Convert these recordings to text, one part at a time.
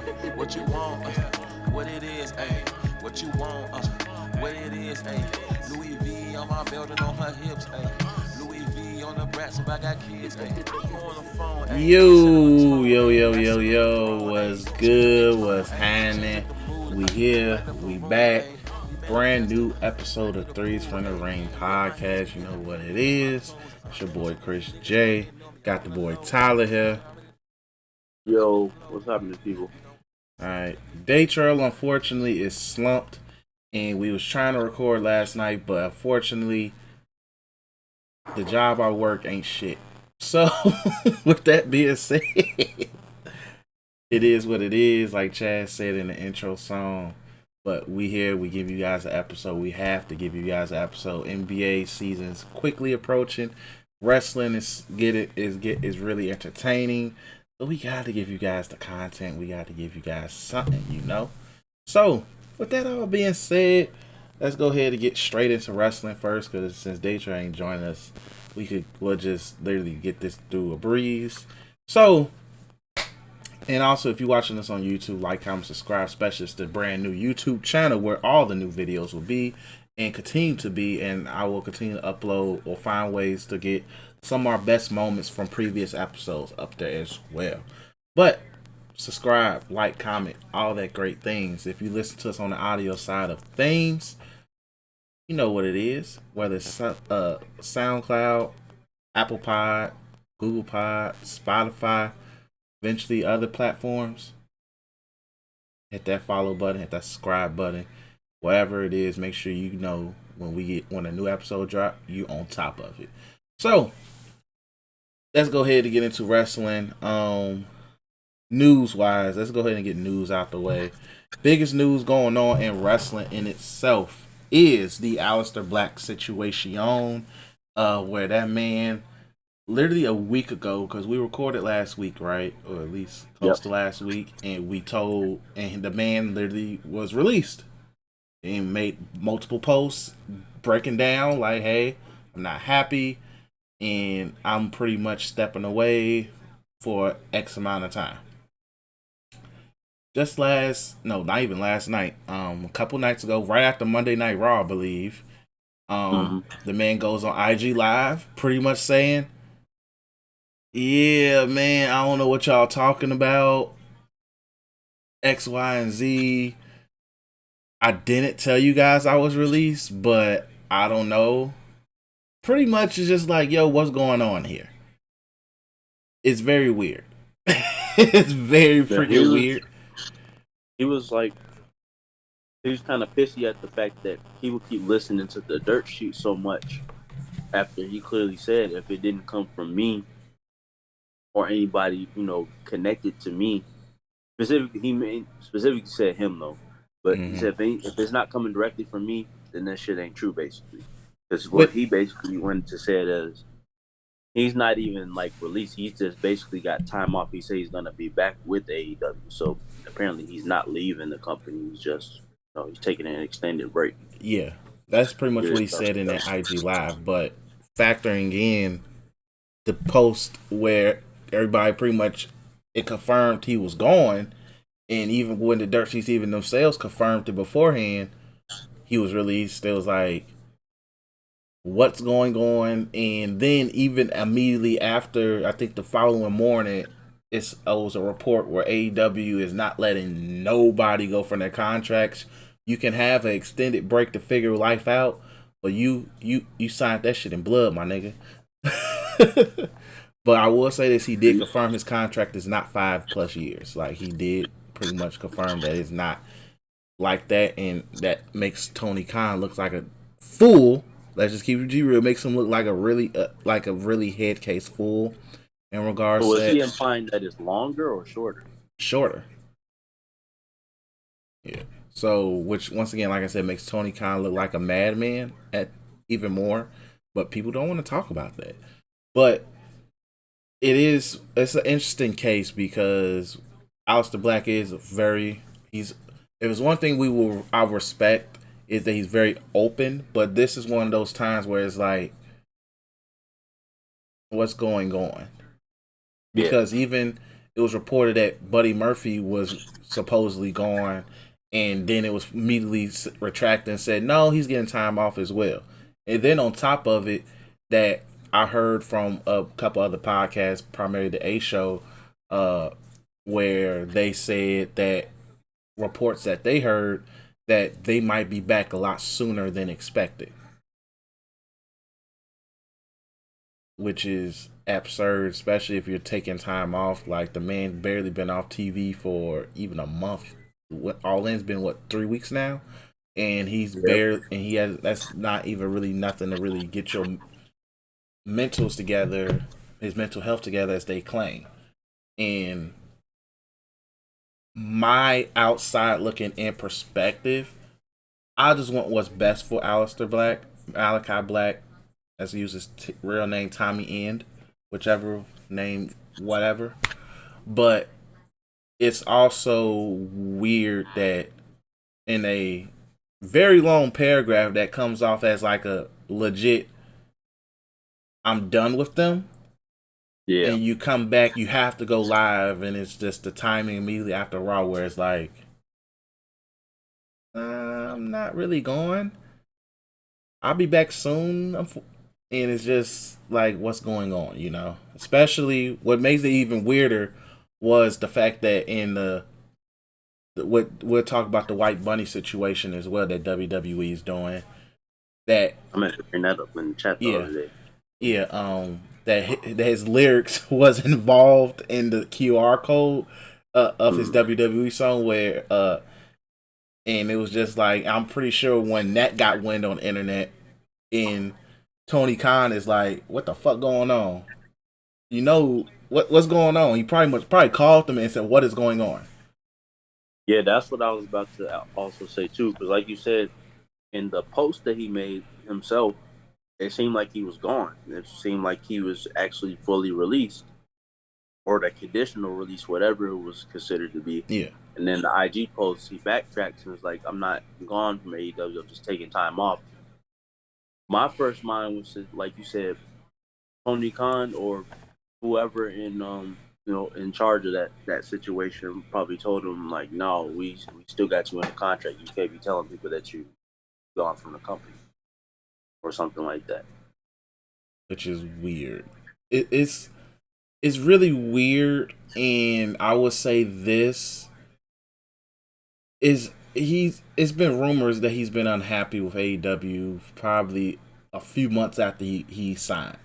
What you want, what it is, ayy. What you want, what it is, ayy. Louis V on my belt and on her hips, ayy. Louis V on the brats if I got kids, ayy. You on the phone, ayy. Yo, what's good? What's happening? We here, we back. Brand new episode of Threes from the Ring podcast. You know what it is. It's your boy Chris J. Got the boy Tyler here. Yo, what's happening, people? Alright. Day Trail, unfortunately, is slumped. And we was trying to record last night, but unfortunately, the job I work ain't shit. So, with that being said, it is what it is, like Chad said in the intro song. But we here, we give you guys an episode. We have to give you guys an episode. NBA season's quickly approaching. Wrestling is really entertaining. So we got to give you guys the content. We got to give you guys something, you know. So, with that all being said, let's go ahead and get straight into wrestling first. Because since Daytra ain't joining us, we'll just literally get this through a breeze. So, and also if you're watching this on YouTube, like, comment, subscribe, especially to the brand new YouTube channel where all the new videos will be and continue to be. And I will continue to upload or find ways to get some of our best moments from previous episodes up there as well. But subscribe, like, comment, all that great things. If you listen to us on the audio side of things, you know what it is. Whether it's SoundCloud, Apple Pod, Google Pod, Spotify, eventually other platforms, hit that follow button, hit that subscribe button. Whatever it is, make sure you know when a new episode drop, you on top of it. So, let's go ahead and get into wrestling. News-wise, let's go ahead and get news out the way. Biggest news going on in wrestling in itself is the Aleister Black situation, where that man, literally a week ago, because we recorded last week, right? Or at least close to last week, and the man literally was released. He made multiple posts breaking down, like, hey, I'm not happy, and I'm pretty much stepping away for X amount of time. Not even last night, a couple nights ago, right after Monday Night Raw, I believe, the man goes on IG Live, pretty much saying, yeah, man, I don't know what y'all talking about, X, Y, and Z. I didn't tell you guys I was released, but I don't know. Pretty much it's just like, yo, what's going on here? It's very weird. It's very freaking weird. He was kind of pissy at the fact that he would keep listening to the dirt sheet so much after he clearly said if it didn't come from me or anybody, connected to me. Specifically said him though. But he said if it's not coming directly from me, then that shit ain't true, basically. Because what he basically wanted to say is he's not even released. He's just basically got time off. He said he's gonna be back with AEW. So apparently he's not leaving the company. He's just he's taking an extended break. Yeah, that's pretty much what he said in that IG Live. But factoring in the post where everybody pretty much it confirmed he was gone. And even when the dirt sheets even themselves confirmed it beforehand, he was released. It was like, what's going on? And then even immediately after, I think the following morning, it was a report where AEW is not letting nobody go from their contracts. You can have an extended break to figure life out, but you signed that shit in blood, my nigga. But I will say this, he did confirm his contract is not 5+ years. Like, he did pretty much confirm that it's not like that, and that makes Tony Khan look like a fool. Let's just keep it real. Makes him look like a really head case fool in regards to. So is he implying that it's longer or shorter? Shorter. Yeah. So, which once again, like I said, makes Tony Khan look like a madman at even more. But people don't want to talk about that. But it's an interesting case because Aleister Black is if there's one thing I respect is that he's very open, but this is one of those times where it's like, what's going on? Because even it was reported that Buddy Murphy was supposedly gone, and then it was immediately retracted and said no, he's getting time off as well. And then on top of it, that I heard from a couple other podcasts, primarily the A Show, where they said that reports that they heard that they might be back a lot sooner than expected, which is absurd, especially if you're taking time off. Like, the man barely been off TV for even a month. All in's been 3 weeks now, and he's barely, and he has, that's not even really nothing to really get your mentals together, his mental health together, as they claim. And my outside looking in perspective, I just want what's best for Aleister Black, as he uses real name Tommy End, whichever name, whatever. But it's also weird that in a very long paragraph that comes off as like a legit, I'm done with them. Yeah. And you come back, you have to go live, and it's just the timing immediately after Raw where it's like, I'm not really going. I'll be back soon. And it's just like, what's going on, you know? Especially what makes it even weirder was the fact that in we'll talk about the White Bunny situation as well that WWE is doing. That I'm gonna bring that up in the chat the other day. Yeah, that his lyrics was involved in the QR code of his WWE song, where and it was just like, I'm pretty sure when that got wind on the internet, and Tony Khan is like, what the fuck going on? You know what's going on? He probably called them and said, what is going on? Yeah, that's what I was about to also say too, because like you said, in the post that he made himself, it seemed like he was gone. It seemed like he was actually fully released, or the conditional release, whatever it was considered to be. Yeah. And then the IG post, he backtracks and was like, I'm not gone from AEW, I'm just taking time off. My first mind was, like you said, Tony Khan or whoever in charge of that situation probably told him, like, no, we still got you in the contract. You can't be telling people that you gone from the company or something like that. Which is weird. It's really weird, and I would say this is it's been rumors that he's been unhappy with AEW probably a few months after he signed.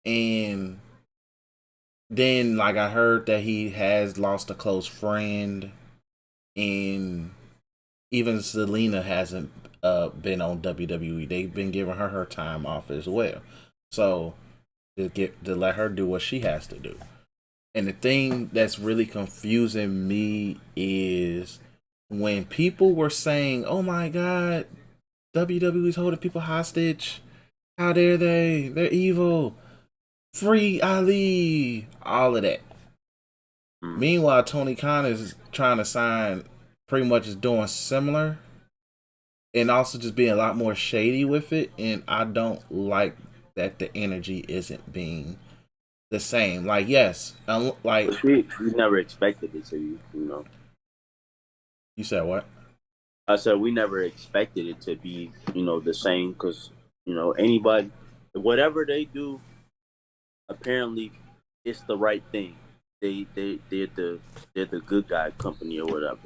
And then, like, I heard that he has lost a close friend, and even Selena hasn't been on WWE. They've been giving her time off as well, so to let her do what she has to do. And the thing that's really confusing me is when people were saying, "Oh my God, WWE's holding people hostage. How dare they? They're evil. Free Ali." All of that. Meanwhile, Tony Khan is trying to sign, pretty much is doing similar, and also just being a lot more shady with it. And I don't like that the energy isn't being the same. Like, yes, like, we never expected it to be, you know. You said what? I said we never expected it to be, you know, the same, because, you know, anybody, whatever they do, apparently it's the right thing. They're the good guy company or whatever.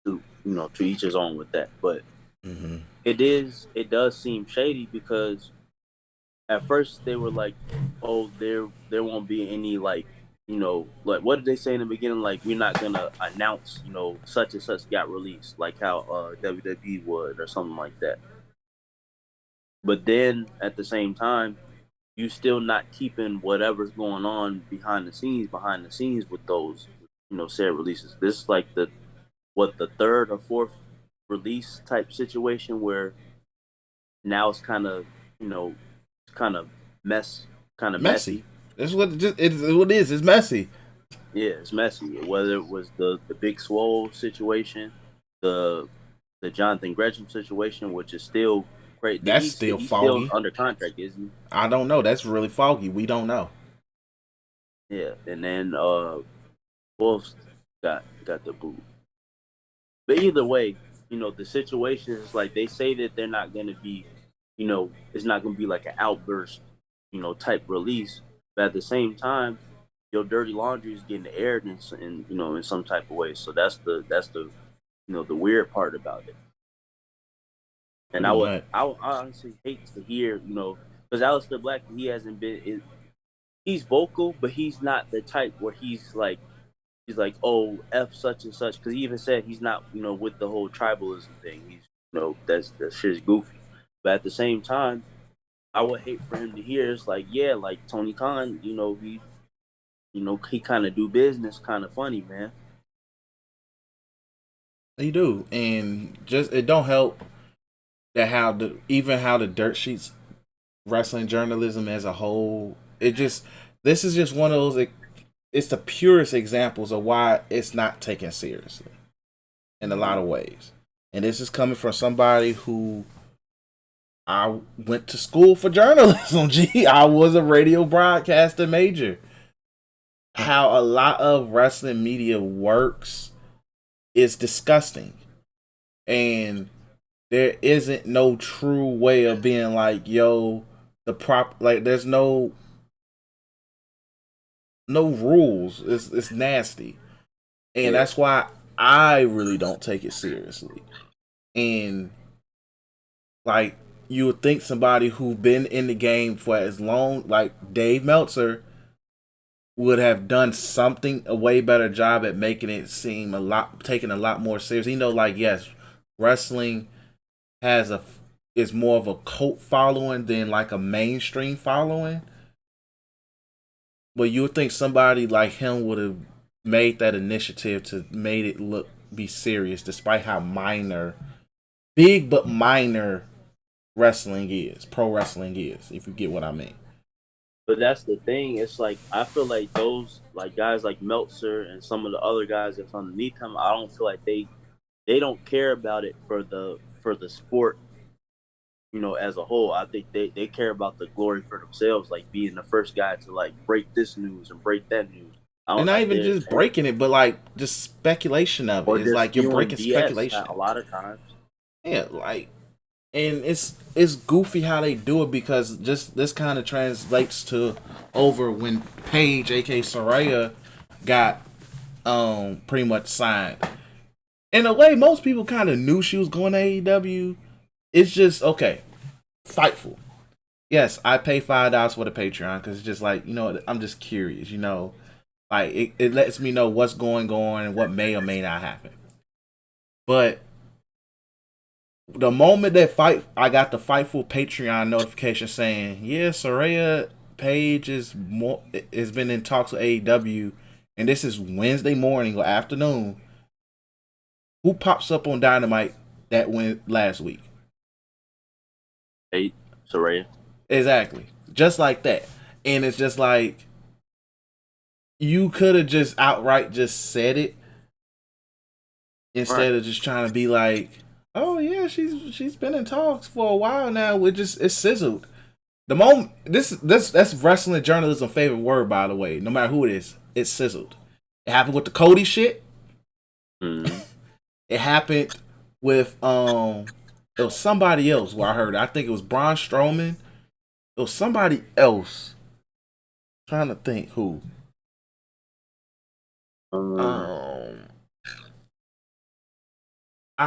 To, you know, to each his own with that. But it does seem shady, because at first they were like, oh, there won't be any, like, you know, like, what did they say in the beginning? Like, we're not gonna announce, you know, such and such got released, like how WWE would, or something like that. But then at the same time, you still not keeping whatever's going on behind the scenes with those, you know, said releases. This is like the third or fourth release type situation, where now it's kind of, you know, messy. That's what it's what it is. It's messy. Yeah, it's messy. Whether it was the Big Swole situation, the Jonathan Gresham situation, which is still great. That's still foggy. Still under contract, isn't he? I don't know. That's really foggy. We don't know. Yeah, and then Wolves got the boot. But either way, the situation is like they say that they're not going to be, it's not going to be like an outburst, type release. But at the same time, your dirty laundry is getting aired in some type of way. So that's the the weird part about it. And Pretty much. I would honestly hate to hear, because Aleister Black, he's vocal, but he's not the type where he's like, oh, F such and such, because he even said he's not, with the whole tribalism thing. He's, that shit's goofy. But at the same time, I would hate for him to hear it's like, yeah, like Tony Khan, he kind of do business, kind of funny, man. They do, and just it don't help that how the dirt sheets wrestling journalism as a whole. This is just one of those. It's the purest examples of why it's not taken seriously in a lot of ways. And this is coming from somebody who I went to school for journalism. I was a radio broadcaster major. How a lot of wrestling media works is disgusting. And there isn't no true way of being like, yo, there's no rules. It's nasty. And that's why I really don't take it seriously. And like you would think somebody who's been in the game for as long, like Dave Meltzer, would have done a way better job at making it seem taken a lot more serious. Like, yes, wrestling is more of a cult following than like a mainstream following. But you would think somebody like him would have made that initiative to made it be serious, despite how big but minor pro wrestling is, if you get what I mean. But that's the thing. It's like I feel like those like guys like Meltzer and some of the other guys that's underneath him. I don't feel like they don't care about it for the sport, as a whole. I think they care about the glory for themselves, like being the first guy to like break this news and break that news. And not even just breaking it, but like just speculation of it. It's like you're breaking speculation a lot of times. Yeah, like, and it's goofy how they do it, because just this kind of translates to over when Paige, aka Saraya, got pretty much signed. In a way, most people kind of knew she was going to AEW. It's just okay, Fightful. Yes, I pay $5 for the Patreon because it's just like, I'm just curious. Like it lets me know what's going on and what may or may not happen. But the moment that I got the Fightful Patreon notification saying, yeah, Saraya Paige has been in talks with AEW, and this is Wednesday morning or afternoon. Who pops up on Dynamite that went last week? Saraya. Exactly. Just like that. And it's just like, you could have just outright just said it instead of just trying to be like, oh yeah, she's been in talks for a while now. It's sizzled. The moment that's wrestling journalism favorite word, by the way. No matter who it is, it's sizzled. It happened with the Cody shit. Mm-hmm. It happened with it was somebody else where I heard it. I think it was Braun Strowman. It was somebody else. I'm trying to think who. I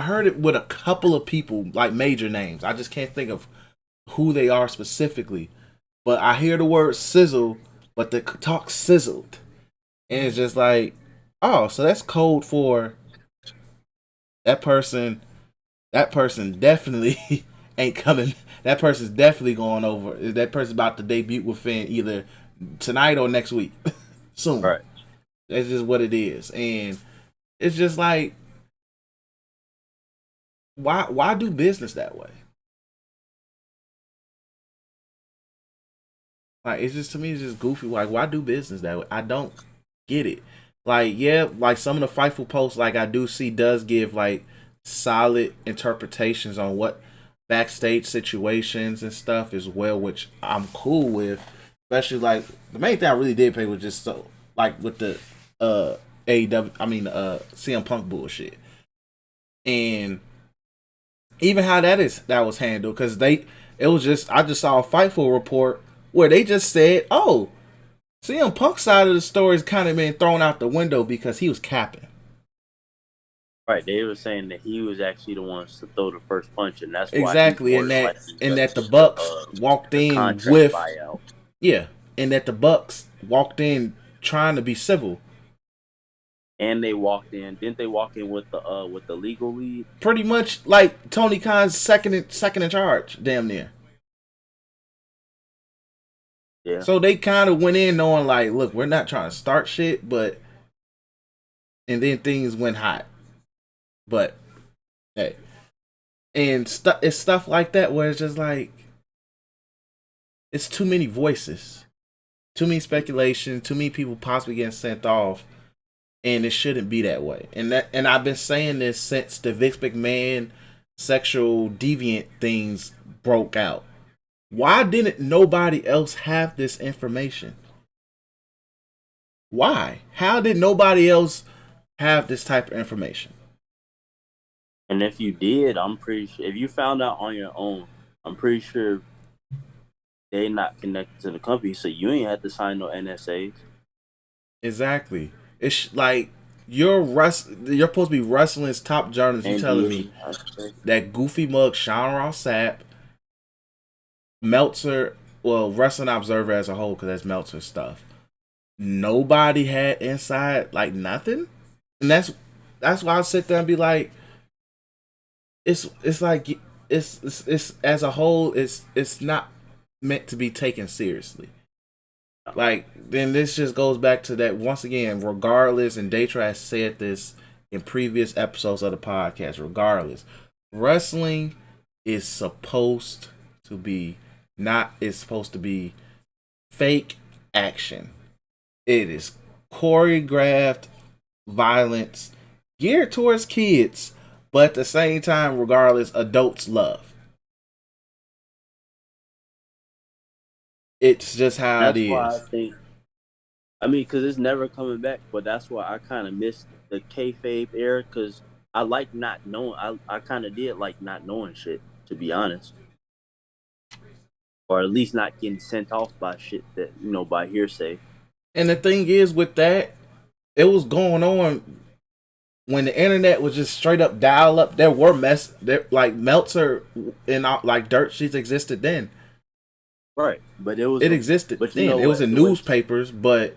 heard it with a couple of people, like major names. I just can't think of who they are specifically. But I hear the word sizzle, but the talk sizzled. And it's just like, oh, so that's code for that person definitely ain't coming. That person's definitely going over. That person's about to debut with Finn either tonight or next week. Soon. Right. That's just what it is. And it's just like, why do business that way? Like, it's just, to me, it's just goofy. Like, why do business that way? I don't get it. Like, yeah, like some of the Fightful posts, like I do see, does give like solid interpretations on what backstage situations and stuff as well, which I'm cool with. especially like the main thing I really did pay was just so like with the AEW, CM Punk bullshit, and even how that was handled because it was just I just saw a Fightful report where they just said, oh, CM Punk's side of the story is kind of been thrown out the window because he was capping. Right, they were saying that he was actually the ones to throw the first punch, and that's why exactly, and that the Bucks walked in with buyout. Yeah, and that the Bucks walked in trying to be civil. And they walked in. Didn't they walk in with the legal lead? Pretty much like Tony Khan's second in charge, damn near. Yeah. So they kind of went in knowing like, look, we're not trying to start shit, and then things went hot. But hey, and it's stuff like that where it's just like it's too many voices, too many speculation, too many people possibly getting sent off, and it shouldn't be that way. And I've been saying this since the Vince McMahon sexual deviant things broke out. Why didn't nobody else have this information? Why? How did nobody else have this type of information? And if you did, I'm pretty sure if you found out on your own, I'm pretty sure they're not connected to the company, so you ain't have to sign no NSAs. Exactly. It's like you're supposed to be wrestling's top journalist. You telling me that goofy mug Sean Ross Sapp, Meltzer, well, Wrestling Observer as a whole, because that's Meltzer stuff. Nobody had inside, like nothing, and that's why I sit there and be like, it's like it's as a whole, it's not meant to be taken seriously. Like then this just goes back to that once again. Regardless, and Daytra has said this in previous episodes of the podcast. Regardless, wrestling is supposed to be it's supposed to be fake action. It is choreographed violence geared towards kids, but at the same time, regardless, adults love. It's just how it is. That's why because it's never coming back, but that's why I kind of missed the kayfabe era, because I like not knowing. I kind of did like not knowing shit, to be honest. Or at least not getting sent off by shit that, by hearsay. And the thing is with that, it was going on when the internet was just straight up dial up. There were like Meltzer and like dirt sheets existed then. Right, but it existed then. It was in newspapers, but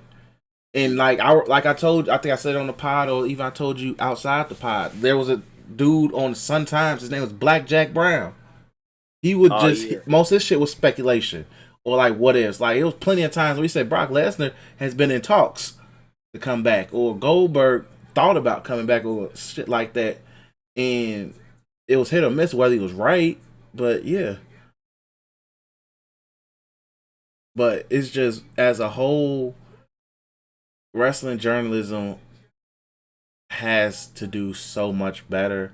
and like I told, I think I said on the pod, or even I told you outside the pod, there was a dude on the Sun Times. His name was Black Jack Brown. He would most of his shit was speculation or like what ifs. Like it was plenty of times where we said Brock Lesnar has been in talks to come back, or Goldberg thought about coming back, or shit like that, and it was hit or miss whether he was right. But yeah. But it's just, as a whole, wrestling journalism has to do so much better.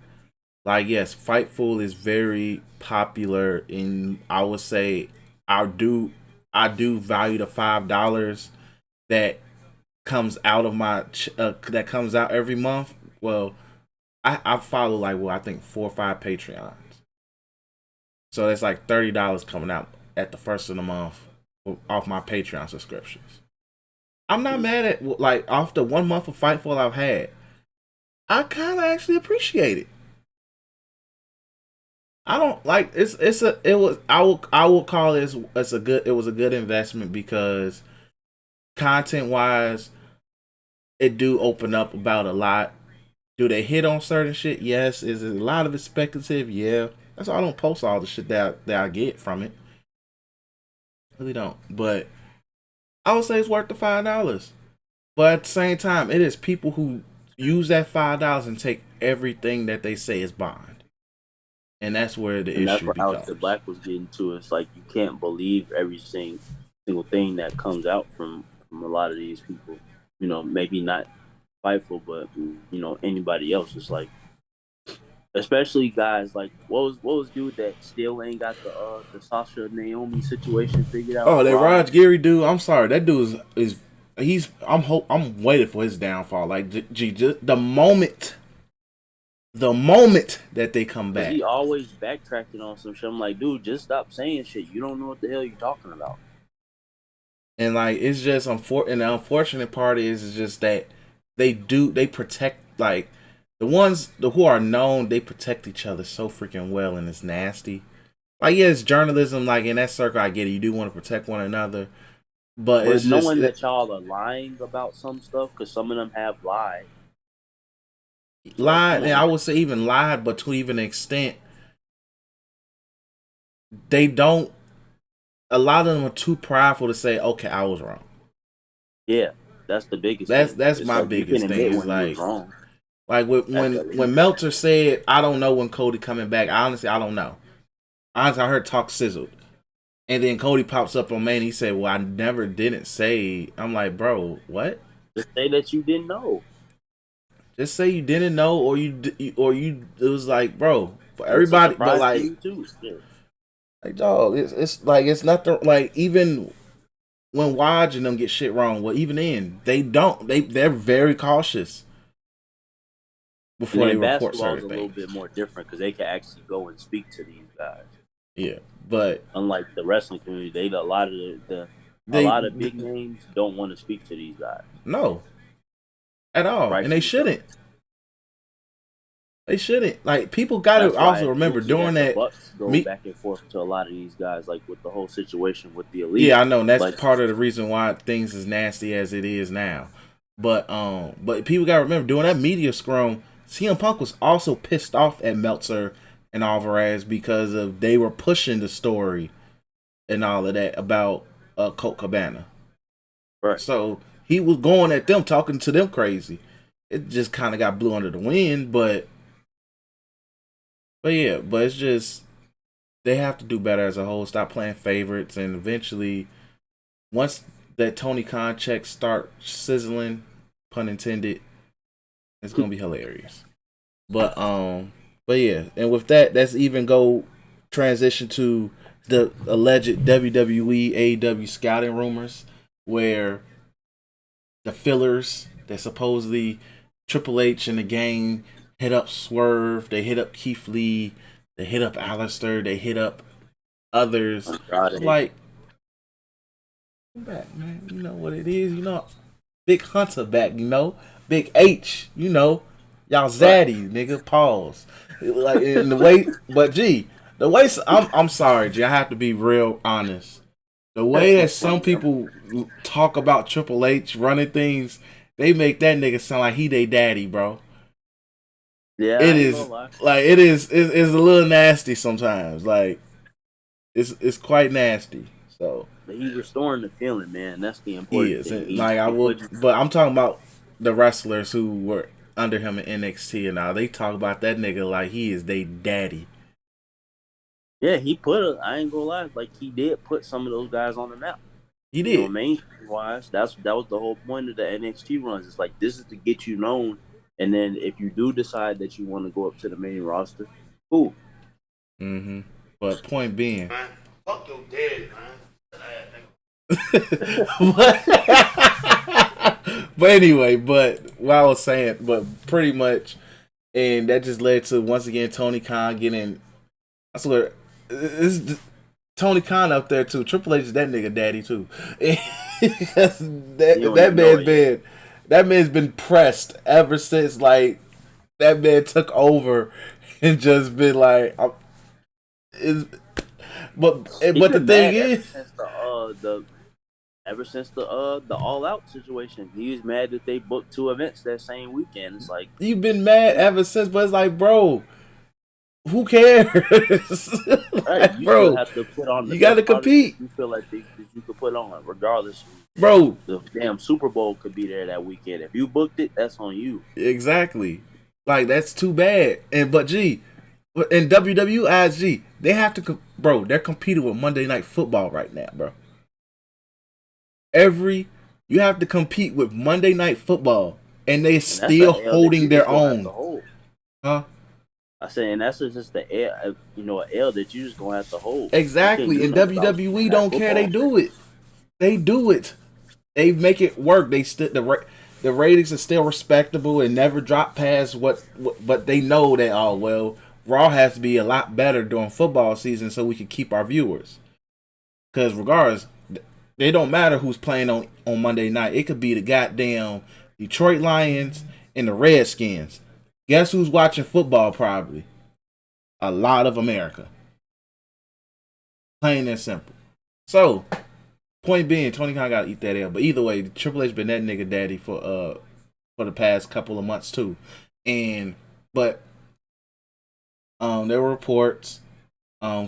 Like, yes, Fightful is very popular, and I would say I do value the $5 that comes out of my that comes out every month. Well, I follow I think 4 or 5 Patreons, so it's like $30 coming out at the first of the month off my Patreon subscriptions. I'm not mad at off the 1 month of Fightful I've had. I kind of actually appreciate it. I don't like I will call it it was a good investment, because content wise it do open up about a lot. Do they hit on certain shit? Yes. Is it a lot of it speculative? Yeah. That's why I don't post all the shit that I get from it. Really don't. But I would say it's worth the $5. But at the same time, it is people who use that $5 and take everything that they say is bond. And that's where the issue becomes. That's what Aleister Black was getting to. It's like you can't believe every single thing that comes out from a lot of these people. Maybe not Fightful, but anybody else. It's like Especially guys like what was dude that still ain't got the Sasha Naomi situation figured out? Oh, that Raj. Raj Gary dude. I'm sorry, that dude is he's. I'm waiting for his downfall. Like, just the moment that they come Cause back, he always backtracking on some shit. I'm like, dude, just stop saying shit. You don't know what the hell you're talking about. and like it's just and the unfortunate part is just that they protect like the ones who are known, they protect each other so freaking well, and it's nasty. Like, yeah, it's journalism. Like, in that circle, I get it. You do want to protect one another, but But it's just knowing that y'all are lying about some stuff, because some of them have lied. Like, lied. come And on, I man. would say even lied, but to even an extent, they don't. A lot of them are too prideful to say, "Okay, I was wrong." Yeah, that's the biggest That's thing. that's It's my like you can biggest thing. admit Is when you was like wrong. At the when least. Meltzer said, "I don't know when Cody coming back." Honestly, I don't know. Honestly, I heard talk sizzled, and then Cody pops up on Main. He said, "Well, I never didn't say." I'm like, bro, what? Just say that you didn't know. Just say you didn't know, or you. It was like, bro, for It's a everybody, but surprise to me too. Shit. like, dog, it's like it's nothing. Like, even when Waj and them get shit wrong, well, even then they don't. They're very cautious And before they then report basketball is certain a little bit things. more different because they can actually go and speak to these guys. Yeah, but Unlike the wrestling community, a lot of a they lot of big names don't want to speak to these guys. no at all, and they Rightfully so. shouldn't. They shouldn't. Like, people got to That's why also it's remember goofy during that the that Bucks go meet. back and forth to a lot of these guys, like with the whole situation with the elite. Yeah, I know, and that's Like, part of the reason why things is nasty as it is now. But people got to remember during that media scrum, CM Punk was also pissed off at Meltzer and Alvarez because of they were pushing the story and all of that about Colt Cabana. right. So he was going at them, talking to them crazy. It just kind of got blew under the wind, but yeah, but it's just they have to do better as a whole. Stop playing favorites, and eventually, once that Tony Khan checks start sizzling, pun intended, it's gonna be hilarious. But yeah, and with that, let's even go transition to the alleged WWE AEW scouting rumors, where the fillers that supposedly Triple H and the gang hit up Swerve, they hit up Keith Lee, they hit up Aleister, they hit up others. I'm Andrade. like, come back, man. You know what it is. You know, Big Hunter back. You know, Big H. You know, y'all zaddy, nigga. Pause. Like, in the way, but G, the way I'm sorry, G. I have to be real honest. The way that some people talk about Triple H running things, they make that nigga sound like he they daddy, bro. Yeah, It I ain't gonna is lie. like it's a little nasty sometimes. Like, it's quite nasty. So But he's restoring the feeling, man. That's the he important is. thing. And, like, I He will, put but I'm talking about the wrestlers who were under him in NXT and all. They talk about that nigga like he is they daddy. yeah, I ain't gonna lie, like he did put some of those guys on the map. He You know, did. mainstream wise, that was the whole point of the NXT runs. It's like this is to get you known, and then if you do decide that you want to go up to the main roster, cool. Mm-hmm. But point being, Man, fuck your daddy, man. but, but anyway, but what I was saying, but pretty much, and that just led to once again Tony Khan getting. I swear, this Tony Khan up there too. Triple H is that nigga daddy too. Because You don't even know it yet. that man's been pressed ever since like that man took over and just been like, is He but the been thing mad is, ever since the All Out situation. He was mad that they booked two events that same weekend. It's like, you've been mad ever since, but it's like, bro, who cares? right, Like, you still bro, have to put on the you got to best product that compete, you feel like that you could put on, regardless. bro. The damn Super Bowl could be there that weekend. If you booked it, that's on you. Exactly. Like, that's too bad. And but G, in WWIG, they have to, bro. They're competing with Monday Night Football right now, bro. You have to compete with Monday Night Football, and they And that's an still L that holding you their just gonna have to own, hold. huh? I said, and that's just the L, an L that you just gonna have to hold. You can't Exactly. do And nothing about WWE that don't care. They football. do it. They do it. They make it work. They the ratings are still respectable and never drop past what. But they know that Raw has to be a lot better during football season so we can keep our viewers. Because regardless, they don't matter who's playing on Monday night. It could be the goddamn Detroit Lions and the Redskins. Guess who's watching football? Probably a lot of America. Plain and simple. So, point being, Tony Khan got to eat that L. But either way, Triple H been that nigga daddy for the past couple of months too. But there were reports.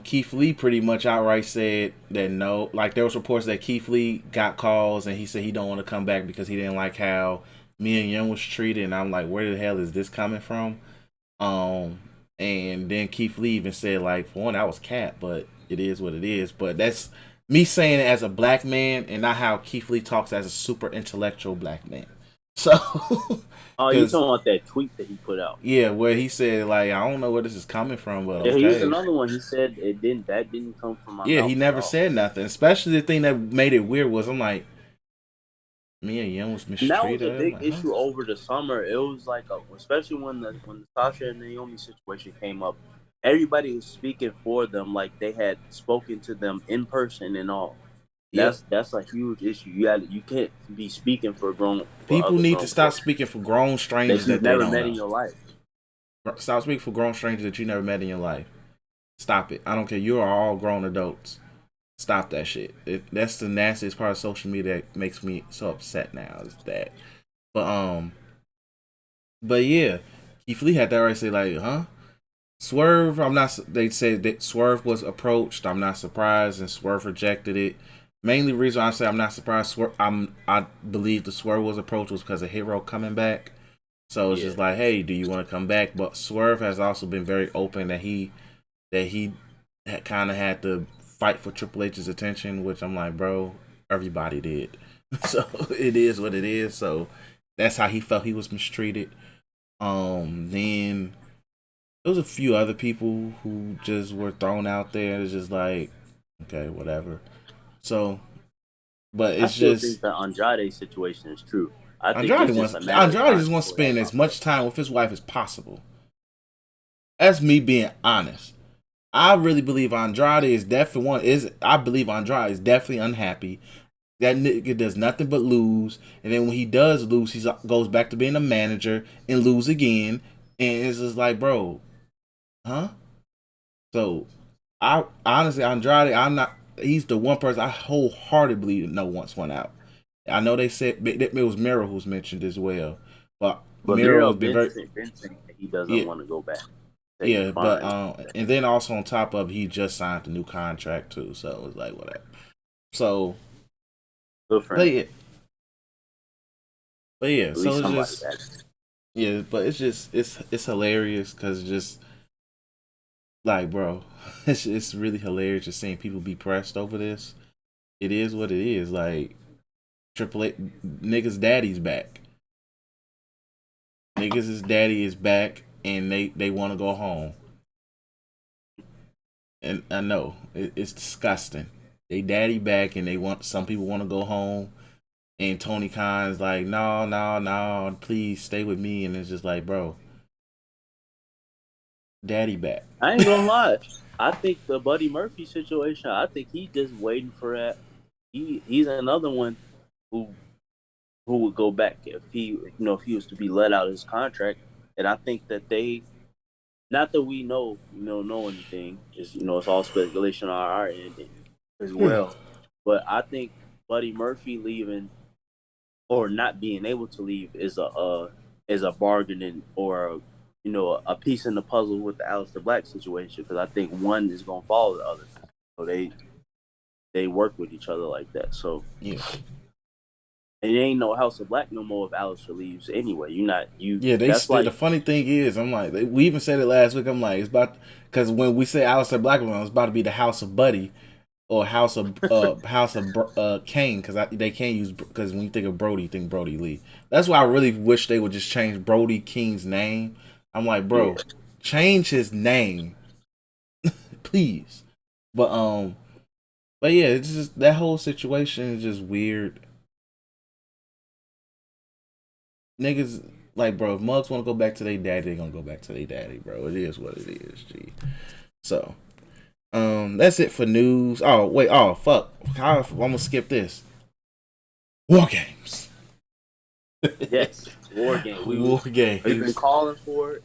Keith Lee pretty much outright said that no. Like there was reports that Keith Lee got calls and he said he don't want to come back because he didn't like how Mia Yim was treated. And I'm like, where the hell is this coming from? And then Keith Lee even said like, for one, that was cat, but it is what it is. But that's me saying it as a black man and not how Keith Lee talks as a super intellectual black man. So, Oh, you talking about that tweet that he put out? Yeah, where he said like, I don't know where this is coming from, but Yeah, okay. he was another one. He said that didn't come from my mouth. He never said nothing. Especially the thing that made it weird was I'm like, Mia Yim was mistreated. And that was a big issue over the summer. It was like, especially when the Sasha and Naomi situation came up, everybody was speaking for them like they had spoken to them in person and all. That's a huge issue. You can't be speaking for grown. People need to stop speaking for grown strangers that never they don't met know. in your life. Stop speaking for grown strangers that you never met in your life. Stop it. I don't care. You are all grown adults. Stop that shit. That's the nastiest part of social media that makes me so upset now. Is that. But yeah, Keith Lee had that right. Say like, huh? Swerve. I'm not. They said that Swerve was approached. I'm not surprised, and Swerve rejected it. Mainly reason I say I'm not surprised. I believe the Swerve was approached was because of Hero coming back. So it's just like, hey, do you want to come back? But Swerve has also been very open that he kind of had to fight for Triple H's attention, which I'm like, bro, everybody did. So it is what it is. So that's how he felt he was mistreated. Then there was a few other people who just were thrown out there. It's just like, okay, whatever. So, but it's I think the Andrade situation is true. Andrade just wants to spend as much time with his wife as possible. That's me being honest. I really believe Andrade is definitely unhappy. That nigga does nothing but lose, and then when he does lose, he goes back to being a manager and lose again, and it's just like, bro, huh? So, I honestly, Andrade, he's the one person I wholeheartedly know wants one out. I know they said it was Miro who's mentioned as well, but Miro has been been saying that he doesn't want to go back. Yeah, but and then also on top of he just signed a new contract too, so it was like whatever. So, but yeah, so it's just but it's just it's hilarious because just like, bro, it's really hilarious just seeing people be pressed over this. It is what it is. Like Triple H, niggas' daddy's back. Niggas' daddy is back, and they want to go home. And I know it's disgusting. They daddy back, and some people want to go home. And Tony Khan's like, no, please stay with me. And it's just like, bro, daddy back. I ain't gonna lie. I think the Buddy Murphy situation, I think he's just waiting for that. He's another one who would go back if he was to be let out of his contract. And I think that not that we know anything, it's all speculation on our end as well. But I think Buddy Murphy leaving or not being able to leave is a bargaining or a piece in the puzzle with the Aleister Black situation, because I think one is gonna follow the other. So they work with each other like that. So yeah. And it ain't no House of Black no more if Aleister leaves anyway. The funny thing is, I'm like, we even said it last week. I'm like, it's about, because when we say Aleister Black, it's about to be the House of Buddy or House of Kane, because they can't use, because when you think of Brody, you think Brody Lee. That's why I really wish they would just change Brody King's name. I'm like, bro, change his name, please. But yeah, it's just that whole situation is just weird. Niggas like, bro, if mugs want to go back to their daddy, they gonna go back to their daddy, bro. It is what it is, G. So, that's it for news. Oh wait, oh fuck, I'm gonna skip this. War games. Yes, war game. We've been calling for it.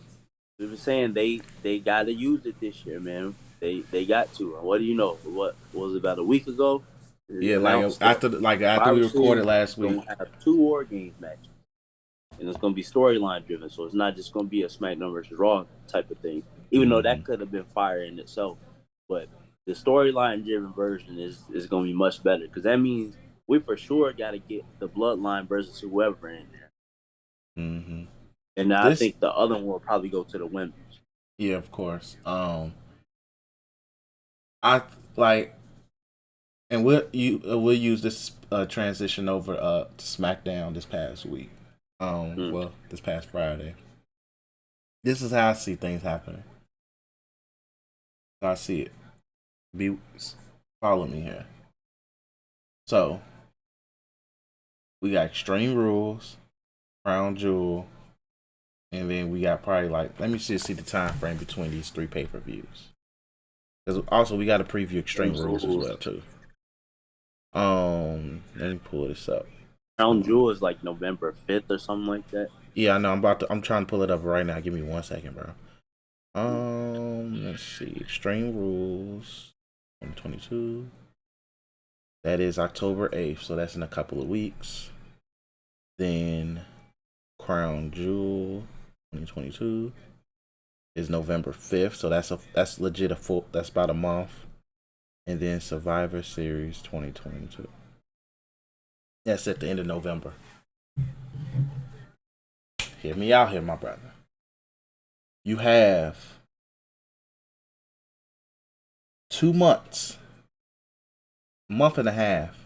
We've been saying they got to use it this year, man. They got to. And what do you know? What was it, about a week ago? Yeah, after we recorded last week. We're gonna have 2 war games matches, and it's gonna be storyline driven. So it's not just gonna be a SmackDown versus Raw type of thing. Even though that could have been fire in itself, but the storyline driven version is gonna be much better because that means we for sure got to get the Bloodline versus whoever in there. Mm-hmm. And I think the other one will probably go to the women's. Yeah, of course. I like, and we'll use this transition over to SmackDown this past week. Well, this past Friday. This is how I see things happening. I see it. Follow me here. So we got Extreme Rules, Crown Jewel, and then we got probably let me see the time frame between these 3 pay-per-views. Because also we got to preview Extreme Rules as well too. Let me pull this up. Crown Jewel is like November 5th or something like that. Yeah, I know. I'm trying to pull it up right now. Give me 1 second, bro. Let's see. Extreme Rules 2022. That is October 8th, so that's in a couple of weeks. Then Crown Jewel 2022 is November 5th, so that's legit that's about a month. And then Survivor Series 2022. That's at the end of November. Hear me out here, my brother. You have 2 months. A month and a half.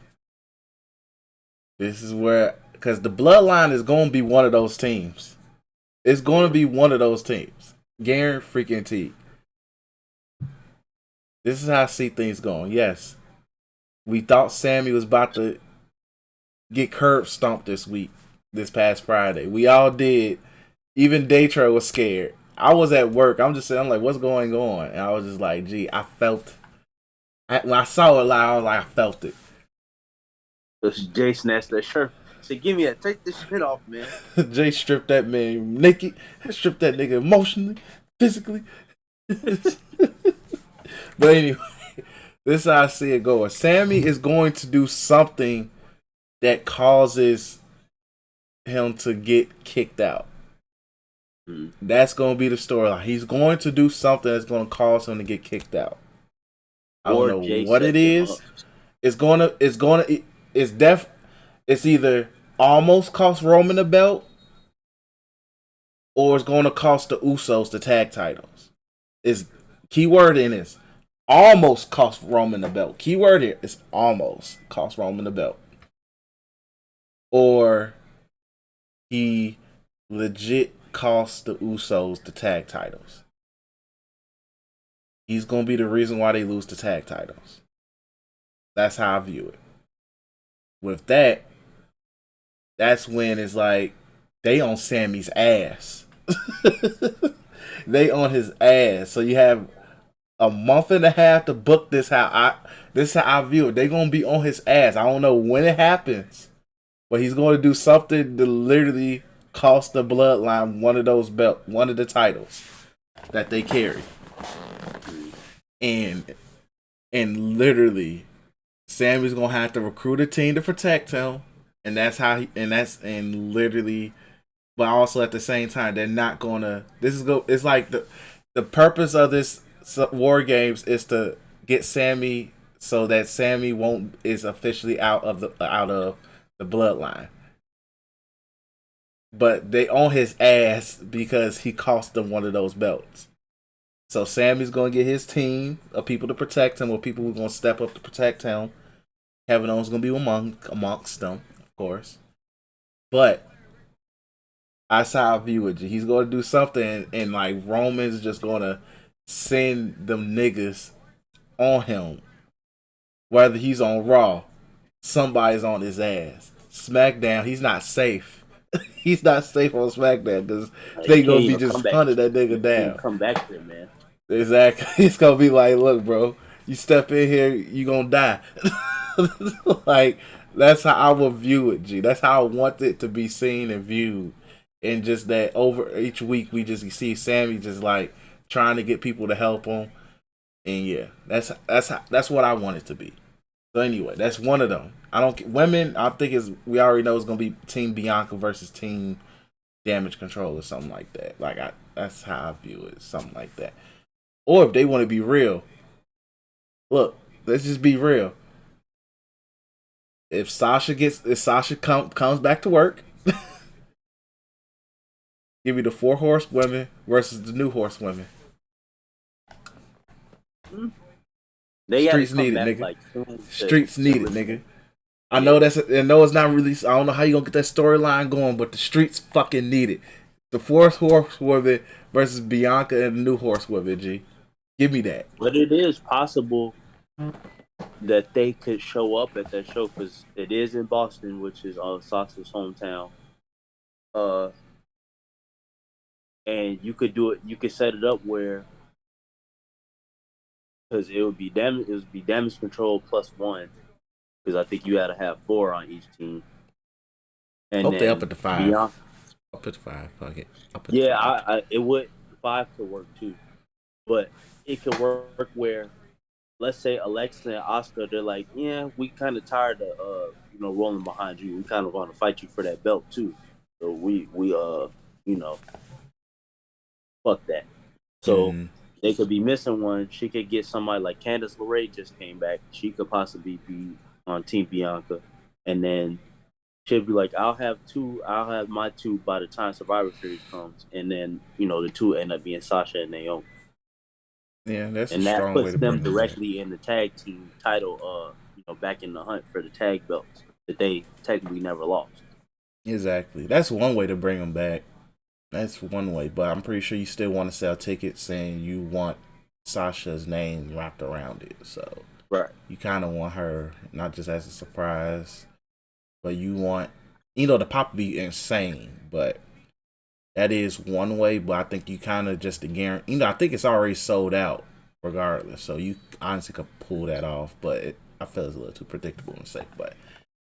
This is where, because the Bloodline is going to be one of those teams. It's going to be one of those teams. Guaranteed. This is how I see things going. Yes, we thought Sammy was about to get curb stomped this past Friday. We all did. Even Daytro was scared. I was at work. I'm like, what's going on? And I was just like, gee, I felt. When I saw it live, I felt it. Jay snatched that shirt. Said, give me that. Take this shit off, man. Jay stripped that man naked. Stripped that nigga emotionally, physically. But anyway, this is how I see it going. Sammy is going to do something that causes him to get kicked out. That's going to be the storyline. He's going to do something that's going to cause him to get kicked out. I don't know what it is. It's either almost cost Roman the belt, or it's going to cost the Usos the tag titles. Is keyword in this. Almost cost Roman the belt. Keyword here is almost cost Roman the belt. Or he legit cost the Usos the tag titles. He's going to be the reason why they lose the tag titles. That's how I view it. With that, that's when it's like they on Sammy's ass. They on his ass. So you have a month and a half to book this. This is how I view it. They're gonna be on his ass. I don't know when it happens, but he's going to do something to literally cost the Bloodline one of the titles that they carry. And literally, Sammy's gonna have to recruit a team to protect him, and literally, but also at the same time, they're not gonna. It's like the purpose of this War Games is to get Sammy so that Sammy is officially out of the Bloodline. But they on his ass because he cost them one of those belts. So Sammy's going to get his team of people to protect him, or people who are going to step up to protect him. Kevin Owens is going to be amongst them, of course. But That's how I view it. G. He's going to do something, and like Roman's just going to send them niggas on him. Whether he's on Raw, somebody's on his ass. SmackDown, he's not safe. He's not safe on SmackDown because they gonna be just hunting that nigga down. Come back there, man. Exactly. It's gonna be like, look, bro, you step in here, you gonna die. Like that's how I would view it, G. That's how I want it to be seen and viewed. And just that over each week we just see Sammy just like trying to get people to help him. And yeah, that's what I want it to be. So anyway, that's one of them. Women. I think we already know it's gonna be Team Bianca versus Team Damage Control or something like that. Like that's how I view it, something like that. Or if they want to be real, look, let's just be real. If Sasha comes back to work, give me the 4 horsewomen versus the new horsewomen. Streets need it, nigga. Like, Streets need it, nigga. I know it's not really. I don't know how you gonna get that storyline going, but the streets fucking need it. The 4th horsewoman versus Bianca and the new horsewoman. G, give me that. But it is possible that they could show up at that show because it is in Boston, which is Sasha's hometown. And you could do it. You could set it up where. Because it would be damage control +1. Because I think you had to have 4 on each team. And hope they up at the 5. Bianca, up at the 5. Fuck it. It would. 5 could work too, but it could work where, let's say Alexa and Asuka, they're like, yeah, we kind of tired of rolling behind you. We kind of want to fight you for that belt too. So we fuck that. So. They could be missing one. She could get somebody like Candice LeRae just came back. She could possibly be on Team Bianca. And then she'll be like, I'll have my 2 by the time Survivor Series comes. And then, the 2 end up being Sasha and Naomi. Yeah, that's and a strong way to bring that puts them directly in the tag team title, back in the hunt for the tag belts that they technically never lost. Exactly. That's one way to bring them back. That's one way, but I'm pretty sure you still want to sell tickets saying you want Sasha's name wrapped around it. So right, you kind of want her not just as a surprise, but you want, the pop would be insane. But that is one way. But I think you kind of just to guarantee, I think it's already sold out regardless. So you honestly could pull that off. But I feel it's a little too predictable and safe. But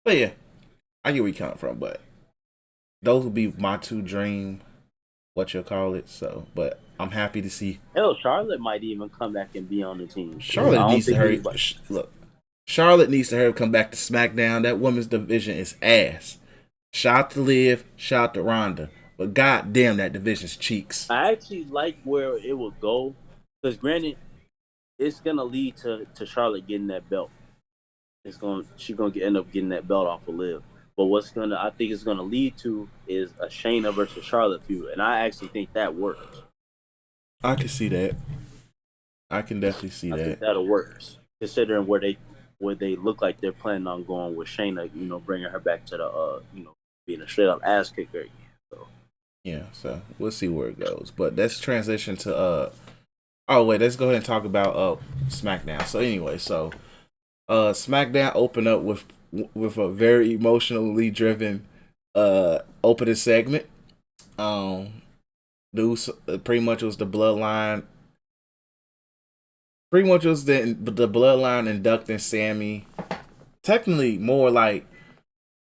yeah, I get where you're coming from. But those would be my 2 dream. What you'll call it. So, but I'm happy to see. Hell, Charlotte might even come back and be on the team. Charlotte needs to hurry. Look, Charlotte needs to hurry come back to SmackDown. That women's division is ass. Shout to Liv, shout to Ronda, but goddamn, that division's cheeks. I actually like where it would go because, granted, it's gonna lead to Charlotte getting that belt. She's gonna end up getting that belt off of Liv. But I think it's gonna lead to is a Shayna versus Charlotte feud, and I actually think that works. I can see that. I can definitely see that. I think that'll work, considering where they look like they're planning on going with Shayna. Bringing her back to the being a straight up ass kicker again. So yeah, so we'll see where it goes. But let's transition to let's go ahead and talk about SmackDown. So anyway, SmackDown opened up with a very emotionally driven opening segment. Pretty much was the bloodline. Pretty much was the bloodline inducting Sammy. Technically, more like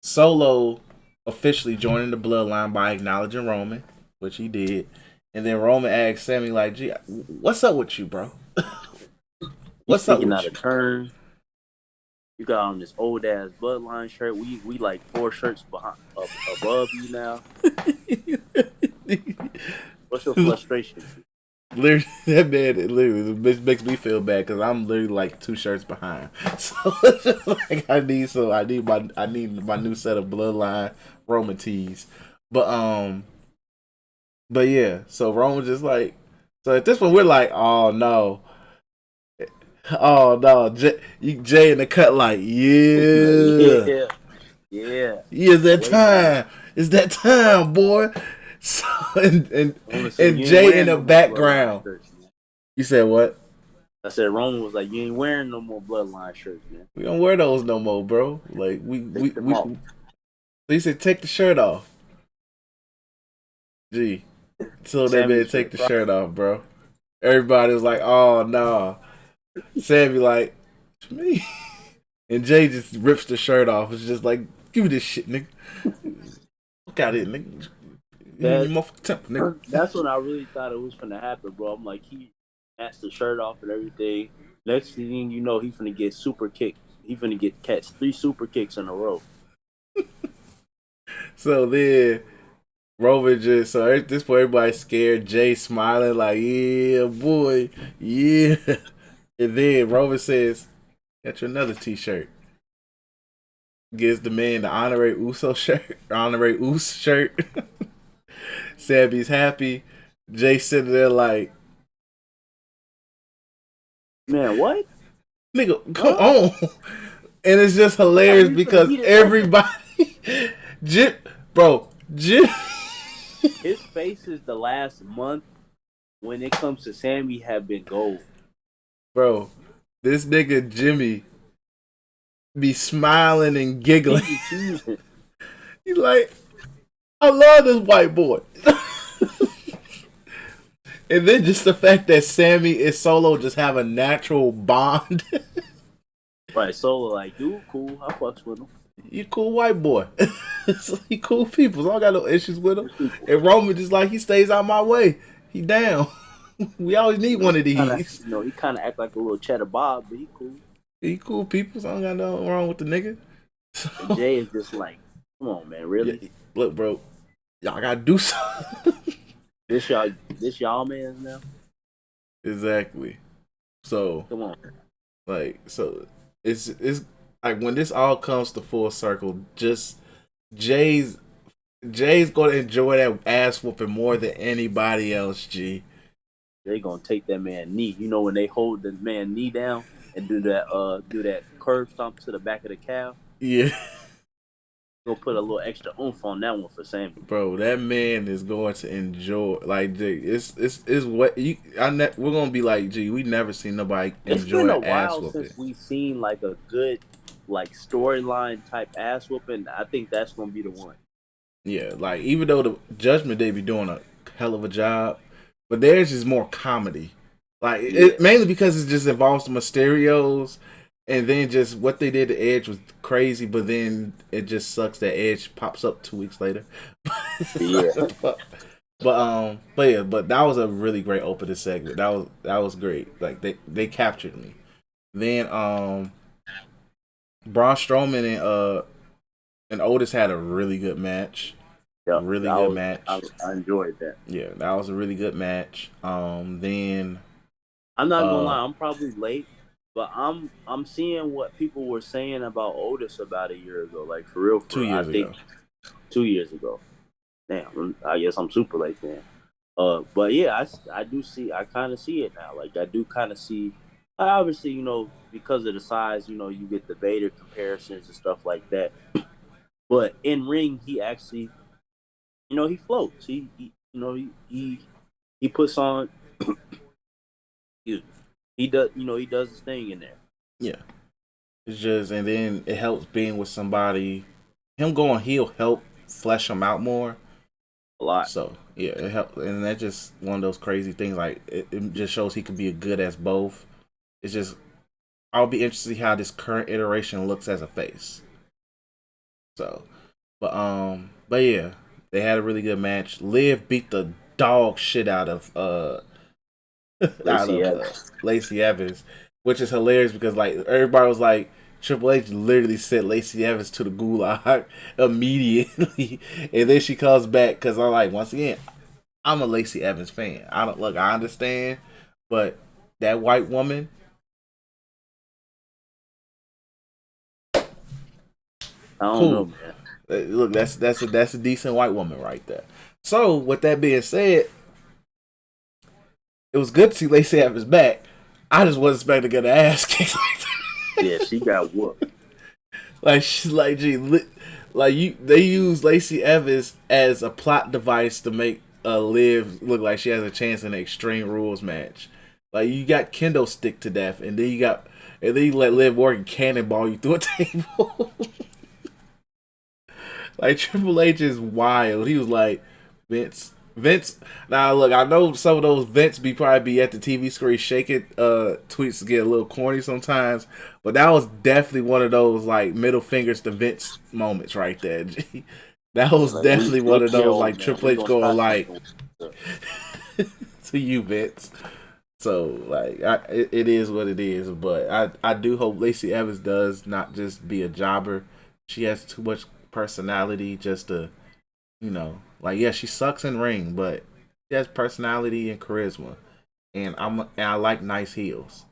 Solo officially joining the bloodline by acknowledging Roman, which he did, and then Roman asked Sammy like, "Gee, what's up with you, bro? What's up with out you?" of turn. You got on this old ass bloodline shirt. We like 4 shirts above you now. What's your frustration? Literally, that man literally makes me feel bad because I'm literally like 2 shirts behind. So it's just like I need my new set of bloodline Roman tees. But yeah. So Roman just like, so at this point we're like, oh no. Oh no, Jay in the cut like, yeah. It's that time. It's that time, boy. So, and Honestly, you ain't Jay wearing in the no more background. Bloodline shirts, man. You said what? I said Roman was like, you ain't wearing no more Bloodline shirts, man. We don't wear those no more, bro. Like Take them off. he said take the shirt off. Gee. So they better take the shirt off, bro. Everybody was like, oh no. Sammy like, what you mean? And Jay just rips the shirt off. It's just like, give me this shit, nigga. Look at it, nigga. You motherfucking temper, nigga. That's when I really thought it was gonna happen, bro. I'm like, he snatched the shirt off and everything. Next thing you know, he finna get super kicked. He finna catch 3 super kicks in a row. So then Roman just, so at this point everybody's scared. Jay smiling like, yeah, boy, yeah. And then Roman says, got you another t-shirt. Gives the man the Honorary Uso shirt. Honorary Uso shirt. Sammy's happy. Jay sitting there like, man, what? Nigga, come on. And it's just hilarious because everybody, Jim, his faces the last month when it comes to Sammy have been gold. Bro, this nigga Jimmy be smiling and giggling. He's like, I love this white boy. And then just the fact that Sammy and Solo just have a natural bond. Right, Solo like, dude, cool. I fucks with him. You cool white boy. He cool people. So I don't got no issues with him. And Roman just like, he stays out my way. He down. We always need one of these. He kind of act like a little Cheddar Bob, but he cool. He cool people, so I don't got nothing wrong with the nigga. And Jay is just like, come on, man, really? Yeah, look, bro, y'all gotta do something. This y'all man's now? Exactly. So come on. Like, so it's like when this all comes to full circle, just Jay's gonna enjoy that ass whooping more than anybody else, G. They gonna take that man knee. You know when they hold the man knee down and do that curve stomp to the back of the calf? Yeah. Gonna put a little extra oomph on that one for Sammy. Bro, that man is going to enjoy. Like, G, it's what you. We're gonna be like, G. We never seen nobody enjoy an ass whooping. It's been a while since we've seen like a good like storyline type ass whooping. I think that's gonna be the one. Yeah, like even though the Judgment Day be doing a hell of a job, but theirs is more comedy. Like it mainly because it just involves the Mysterios. And then just what they did to Edge was crazy, but then it just sucks that Edge pops up 2 weeks later. Yeah. But that was a really great opening segment. That was great. Like they captured me. Then Braun Strowman and Otis had a really good match. Yeah, really good match. I enjoyed that. Yeah, that was a really good match. Then I'm not gonna lie, I'm probably late. But I'm seeing what people were saying about Otis about a year ago. Like, for real. 2 years ago. 2 years ago. Damn, I guess I'm super late then. But yeah, I do see, I kind of see it now. Like, I do kind of see, obviously, because of the size, you get the Vader comparisons and stuff like that. But in ring, he actually, he floats. He puts on, excuse me. He does, he does his thing in there. Yeah. It's just, and then it helps being with somebody. Him going heel help flesh him out more. A lot. So, yeah, it helps. And that's just one of those crazy things. Like, it just shows he could be a good as both. It's just, I'll be interested to see how this current iteration looks as a face. So, but yeah, they had a really good match. Liv beat the dog shit out of, Lacey Evans, which is hilarious because like everybody was like Triple H literally sent Lacey Evans to the gulag immediately, and then she comes back because I'm like, once again, I'm a Lacey Evans fan. I understand, but that white woman, I don't know, man. Look, that's a decent white woman right there. So with that being said, it was good to see Lacey Evans back. I just wasn't expecting to get her ass kicked like that. Yeah, she got whooped. Like, she's like, gee, they use Lacey Evans as a plot device to make Liv look like she has a chance in an Extreme Rules match. Like you got kendo stick to death, and then you let Liv Morgan cannonball you through a table. Like Triple H is wild. He was like Vince. Now look, I know some of those Vince probably be at the TV screen shaking tweets get a little corny sometimes, but that was definitely one of those like middle fingers to Vince moments right there. That was Like, definitely one of those like man. Triple H going like to you, Vince. So like it is what it is, but I do hope Lacey Evans does not just be a jobber. She has too much personality just to, like yeah, she sucks in ring, but she has personality and charisma, and I like nice heels.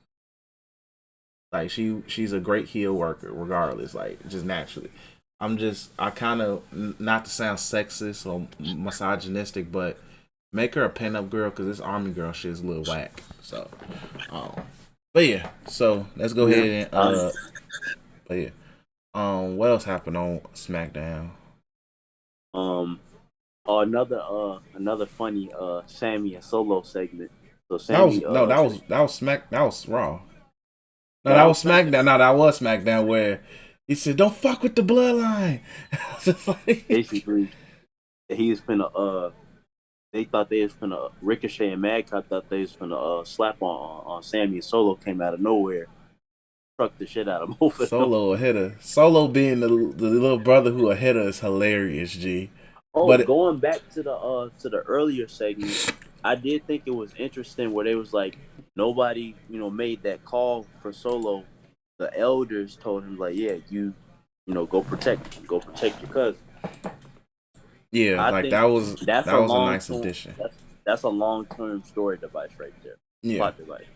Like she's a great heel worker, regardless. Like just naturally, I kind of not to sound sexist or misogynistic, but make her a pinup girl because this army girl shit is a little whack. So, but yeah, so let's go ahead and but yeah, what else happened on SmackDown? Another funny Sammy and Solo segment. So Sammy, that was Raw. No, that was SmackDown. No, that was SmackDown where he said, "Don't fuck with the bloodline." Basically, he was finna they thought they was finna Ricochet and Madcap thought they was finna slap on Sammy, and Solo came out of nowhere, trucked the shit out of both of them. Solo a hitter. Solo being the little brother who a hitter is hilarious. G. But going back to the earlier segment, I did think it was interesting where they was like nobody made that call for Solo. The elders told him like, yeah, go protect your cousin. Yeah, that was a nice addition. That's a long-term story device right there. Yeah. Plot device.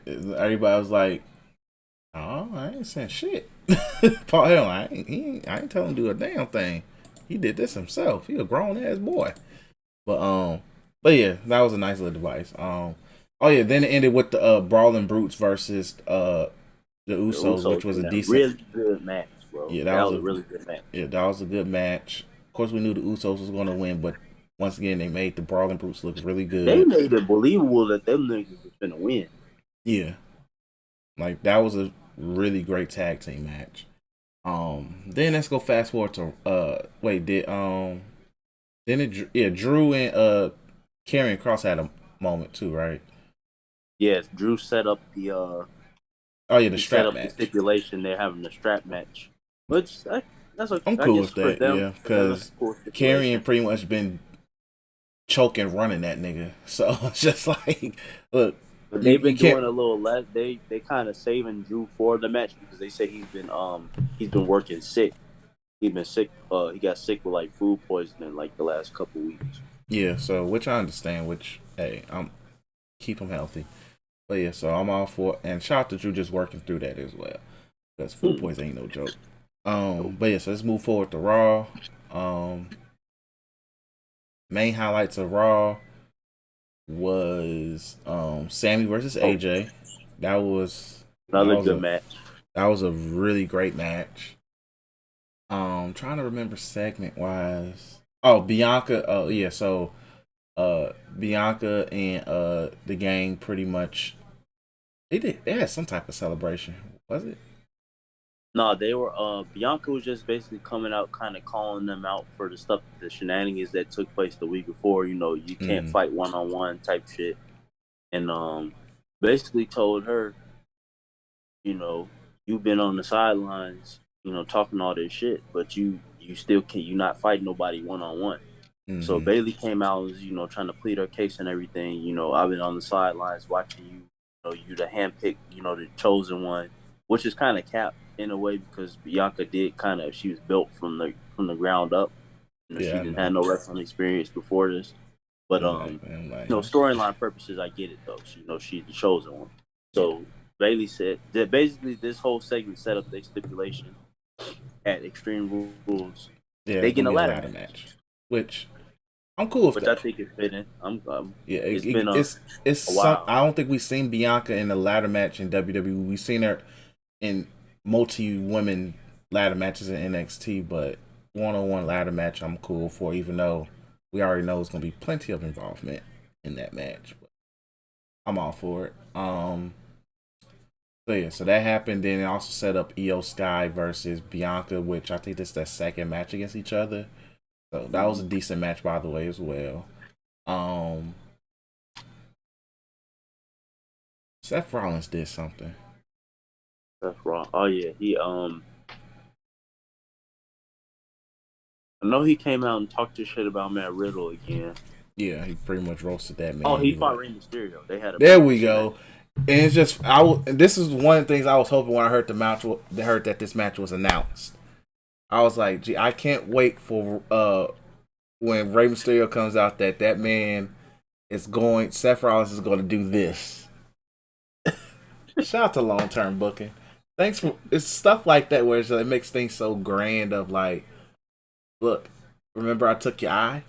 Everybody was like, "Oh, I ain't saying shit." Paul Hill, I ain't telling him to do a damn thing. He did this himself. He a grown ass boy. But yeah, that was a nice little device. Then it ended with the Brawling Brutes versus the Usos, which was a decent, really good match, bro. Yeah, that was a really good match. Yeah, that was a good match. Of course, we knew the Usos was going to win, but once again, they made the Brawling Brutes look really good. They made it believable that them niggas was going to win. Yeah, like that was a really great tag team match. Then let's go fast forward to Drew and Karrion Kross had a moment too, right? Yes, Drew set up the the strap match. The stipulation they're having the strap match, which that's okay. I'm cool with that, yeah, because Karrion pretty much been choking running that nigga, so it's just like, look. But they've been doing a little less. They kind of saving Drew for the match because they say he's been working sick. He's been sick. He got sick with like food poisoning like the last couple weeks. Yeah, so which I understand. Which I'm keep him healthy. But yeah, so I'm all for, and shout out to Drew just working through that as well, because food poisoning ain't no joke. But yeah, so let's move forward to Raw. Main highlights of Raw was Sammy versus AJ. That was another good match. That was a really great match. Trying to remember segment wise. Oh, Bianca. Oh yeah, so Bianca and the gang pretty much they had some type of celebration, was it? No, they were Bianca was just basically coming out kind of calling them out for the shenanigans that took place the week before, you can't fight one-on-one type shit. And basically told her, you've been on the sidelines, talking all this shit, but you still can't, you not fight nobody one-on-one. Mm-hmm. So Bayley came out and was, trying to plead her case and everything. I've been on the sidelines watching you, you the handpicked, the chosen one, which is kind of capped in a way because Bianca did she was built from the ground up. She didn't have no wrestling experience before this. But storyline purposes, I get it though. She's the chosen one. So Bayley said that basically this whole segment set up the stipulation at Extreme Rules. Yeah, they get a ladder match, which I'm cool with. Which that. I think is fitting. It's been a while. I don't think we've seen Bianca in a ladder match in WWE. We've seen her in multi-women ladder matches in NXT, but one-on-one ladder match, I'm cool for, even though we already know it's gonna be plenty of involvement in that match. But I'm all for it. So yeah, so that happened. Then it also set up Io Sky versus Bianca, which I think this is their second match against each other. So that was a decent match, by the way, as well. Seth Rollins did something. Seth Rollins. Oh yeah, I know he came out and talked this shit about Matt Riddle again. Yeah, he pretty much roasted that man. Oh, he fought Rey Mysterio. They had a there we go. And it's just this is one of the things I was hoping when I heard that this match was announced. I was like, gee, I can't wait for when Rey Mysterio comes out that man is going. Seth Rollins is going to do this. Shout out to long term booking. Thanks for it's stuff like that where it makes things so grand. Of like, look, remember I took your eye.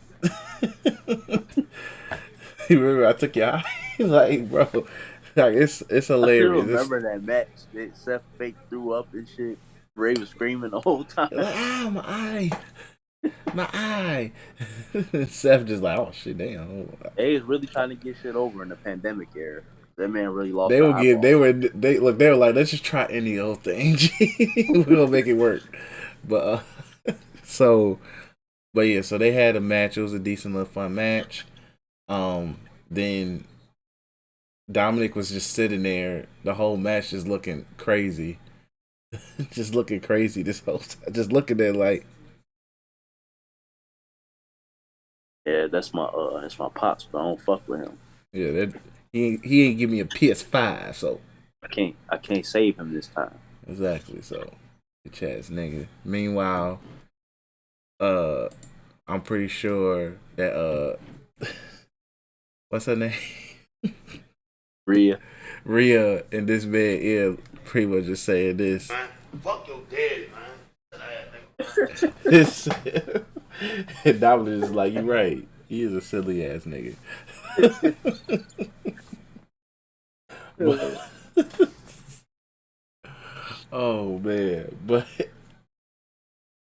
You remember I took your eye? Like, bro, like it's hilarious. I still remember that match that Seth fake threw up and shit. Ray was screaming the whole time. Like, my eye, my eye. Seth just like, oh shit, damn. They was really trying to get shit over in the pandemic era. That man really lost. They were like, let's just try any old thing. We're gonna make it work. But so they had a match. It was a decent little fun match. Then Dominic was just sitting there the whole match, just looking crazy, just looking crazy this whole time, just looking there like, yeah, that's my pops, but I don't fuck with him. Yeah, he ain't give me a PS5, so I can't save him this time. Exactly. So, bitch ass nigga. Meanwhile, I'm pretty sure that what's her name? Rhea in this man ear pretty much just saying this. Man, fuck your daddy, man. This and Dominic is like, you right. He is a silly ass nigga. Oh man, but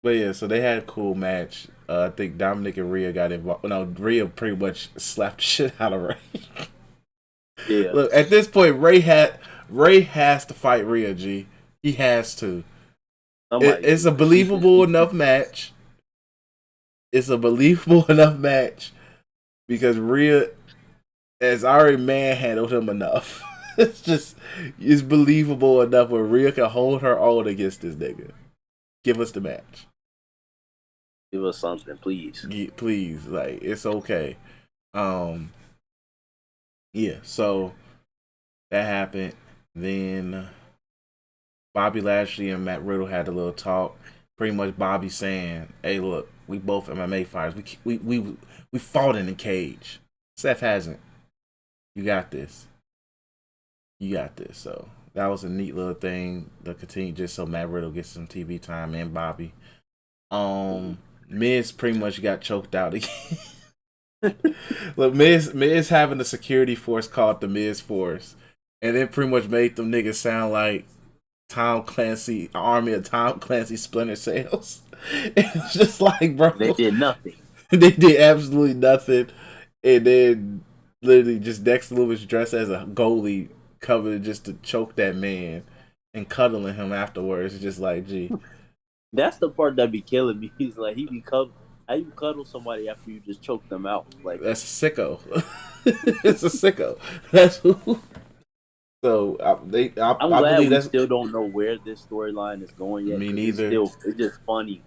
yeah, so they had a cool match. I think Dominic and Rhea got involved. No, Rhea pretty much slapped the shit out of Ray. Yeah. Look, at this point, Ray has to fight Rhea. G, he has to. It's a believable enough match. It's a believable enough match because Rhea has already manhandled him enough. It's believable enough where Rhea can hold her own against this nigga. Give us the match. Give us something, please. Please, like, it's okay. Yeah, so that happened. Then Bobby Lashley and Matt Riddle had a little talk. Pretty much Bobby saying, hey, look, we both MMA fighters. We fought in the cage. Seth hasn't. You got this. So that was a neat little thing to continue just so Matt Riddle gets some TV time and Bobby. Miz pretty much got choked out again. Look, Miz having a security force called the Miz Force, and it pretty much made them niggas sound like Tom Clancy, army of Tom Clancy Splinter Cells. It's just like, bro, they did nothing. They did absolutely nothing, and then literally just Dexter Lewis dressed as a goalie covered just to choke that man and cuddling him afterwards. It's just like, gee. That's the part that be killing me. He's like, how you cuddle somebody after you just choke them out? Like, that's a sicko. It's a sicko. That's who. So I'm glad we still don't know where this storyline is going yet. Me neither. It's just funny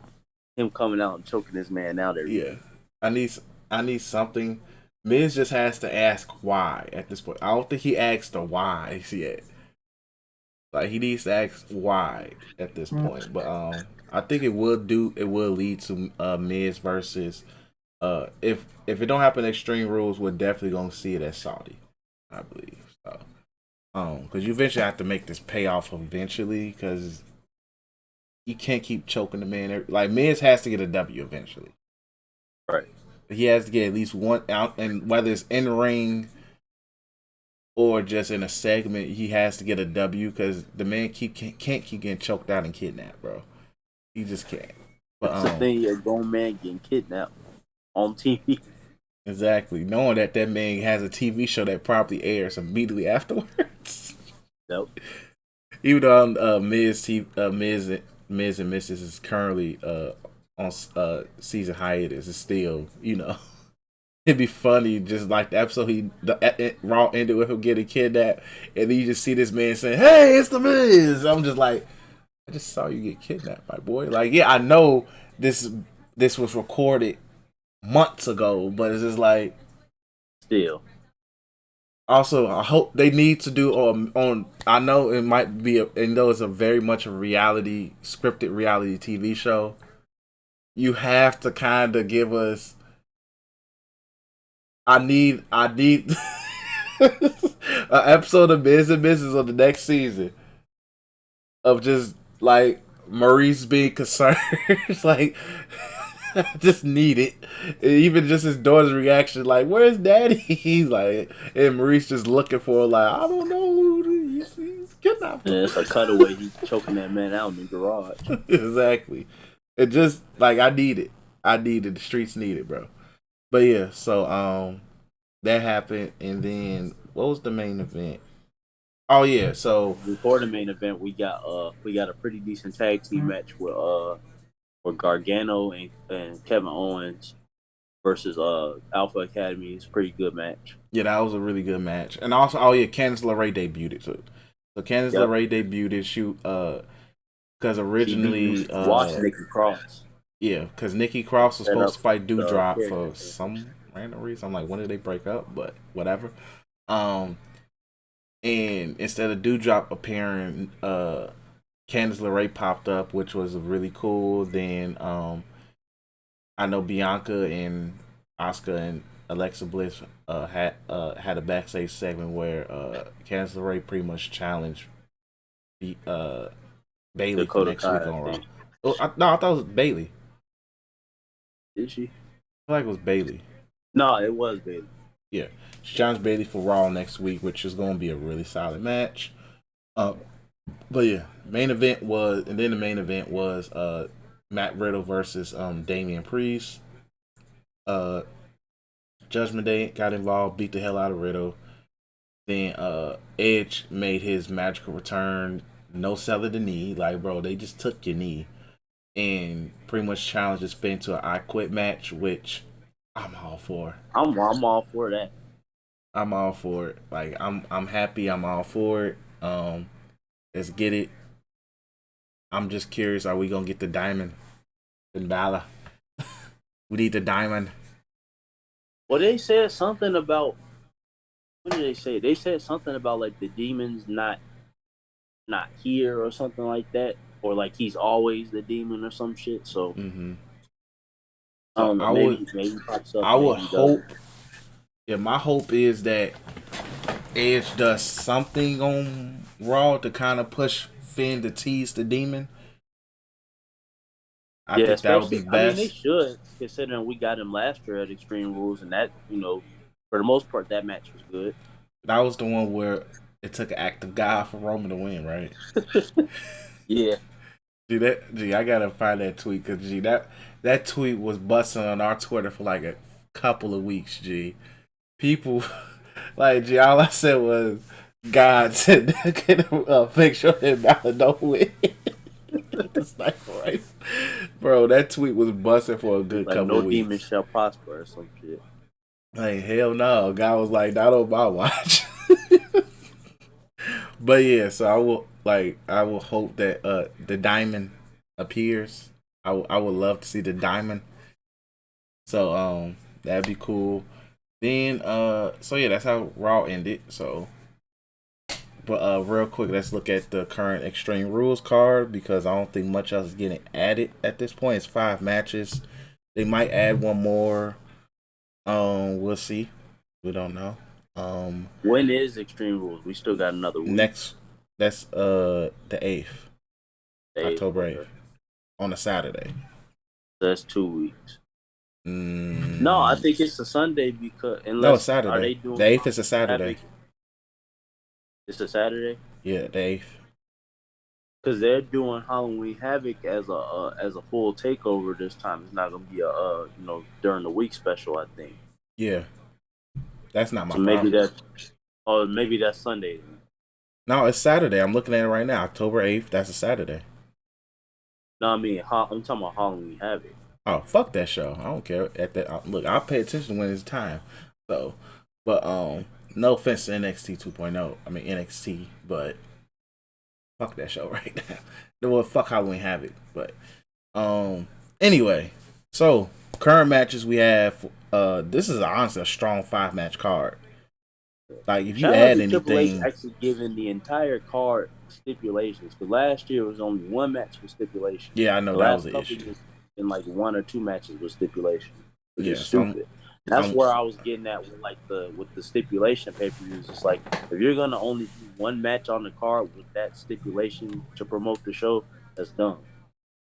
him coming out and choking this man out there. Yeah, I need something. Miz just has to ask why at this point. I don't think he asked the why yet. Like, he needs to ask why at this point. But I think it will lead to Miz versus if it don't happen Extreme Rules, we're definitely gonna see it at Saudi, I believe. So because you eventually have to make this payoff eventually, because you can't keep choking the man. Like, Miz has to get a W eventually. Right. He has to get at least one out, and whether it's in ring or just in a segment, he has to get a W because the man can't keep getting choked out and kidnapped, bro. He just can't. But It's the thing, a grown man getting kidnapped on TV. exactly, knowing that man has a TV show that probably airs immediately afterwards. Yep. Even though Miz and Mrs. is currently on season hiatus, it's still, it'd be funny just like the episode Raw ended with him getting kidnapped, and then you just see this man saying, "Hey, it's the Miz." I'm just like, I just saw you get kidnapped, my boy. Like, yeah, I know this was recorded months ago, but it's just like, Still. also, I hope they need to do on. I know it might be, and though it's a very much a scripted reality TV show, you have to kind of give us. I need an episode of Biz and Mrs. on the next season of just like Maurice being concerned, like. I just need it. And even just his daughter's reaction, like, "Where's Daddy?" He's like, and Maurice just looking for, like, "I don't know. He's kidnapped." And it's a cutaway. He's choking that man out in the garage. Exactly. It just like I need it. The streets need it, bro. But yeah, so that happened, and then what was the main event? Oh yeah, so before the main event, we got a pretty decent tag team match with Gargano and Kevin Owens versus Alpha Academy. It's a pretty good match. Yeah, that was a really good match. And also, Candice LeRae debuted too. So Candice LeRae debuted because originally watched Nikki Cross. Yeah, because Nikki Cross was supposed to fight Doudrop for some random reason. I'm like, when did they break up? But whatever. And instead of Doudrop appearing, Candice LeRae popped up, which was really cool. Then I know Bianca and Asuka and Alexa Bliss had a backstage segment where Candice LeRae pretty much challenged Bayley for next week on Raw. I thought it was Bayley. Did she? I feel like it was Bayley. No, it was Bayley. Yeah, she challenged Bayley for Raw next week, which is going to be a really solid match. But yeah, the main event was Matt Riddle versus Damian Priest. Judgment Day got involved, beat the hell out of Riddle. Then Edge made his magical return, no selling the knee. Like, bro, they just took your knee and pretty much challenges Finn to an I Quit match, which I'm all for. I'm all for that. I'm all for it. Like, I'm happy. I'm all for it. Let's get it. I'm just curious, are we gonna get the diamond? Finn Balor. We need the diamond. Well, they said something about. What did they say? They said something about like the demons not here or something like that, or like he's always the demon or some shit. So I don't know. Maybe he pops up. I would hope. Yeah, my hope is that Edge does something on Raw to kind of push Finn to tease the demon. I think that would be best. I mean, they should, considering we got him last year at Extreme Rules, and that, for the most part, that match was good. That was the one where it took an act of God for Roman to win, right? Yeah. Gee, I gotta find that tweet because that tweet was busting on our Twitter for like a couple of weeks. Gee, people like all I said was God said make sure that Balor don't win. It's like, right, bro. That tweet was busting for a good couple of weeks. No demon shall prosper or some shit. Like, hell no. God was like, not on my watch. But yeah, so I will hope that the diamond appears. I would love to see the diamond. So that'd be cool. Then so yeah, that's how Raw ended. So but real quick, let's look at the current Extreme Rules card because I don't think much else is getting added at this point. It's 5 matches. They might add one more. We'll see. We don't know. When is Extreme Rules? We still got another week. That's the 8th. October 8th. On a Saturday. That's 2 weeks. No, I think it's a Sunday because no, it's Saturday. The 8th is a Saturday. It's a Saturday? Yeah, the 8th. because they're doing Halloween Havoc as a full takeover this time. It's not gonna be a during the week special. I think. Yeah, that's not my So maybe problem. maybe that's Sunday. Then. No, it's Saturday. I'm looking at it right now. October 8th. That's a Saturday. No, I mean I'm talking about Halloween Havoc. Oh, fuck that show. I don't care. At that, look, I'll pay attention when it's time. So, but no offense to NXT 2.0. I mean NXT, but fuck that show right now. Well, fuck Halloween Havoc. But anyway, so current matches we have. This is honestly a strong 5-match card. Like if you Shout out add to Triple H anything, actually giving the entire card stipulations. Because last year it was only one match with stipulation. yeah, I know The that last was the couple issue. years in like 1 or 2 matches with stipulation, which Yeah, is stupid. That's I'm- where I was getting at with the stipulation pay per views. It's like if you're gonna only do one match on the card with that stipulation to promote the show, that's dumb.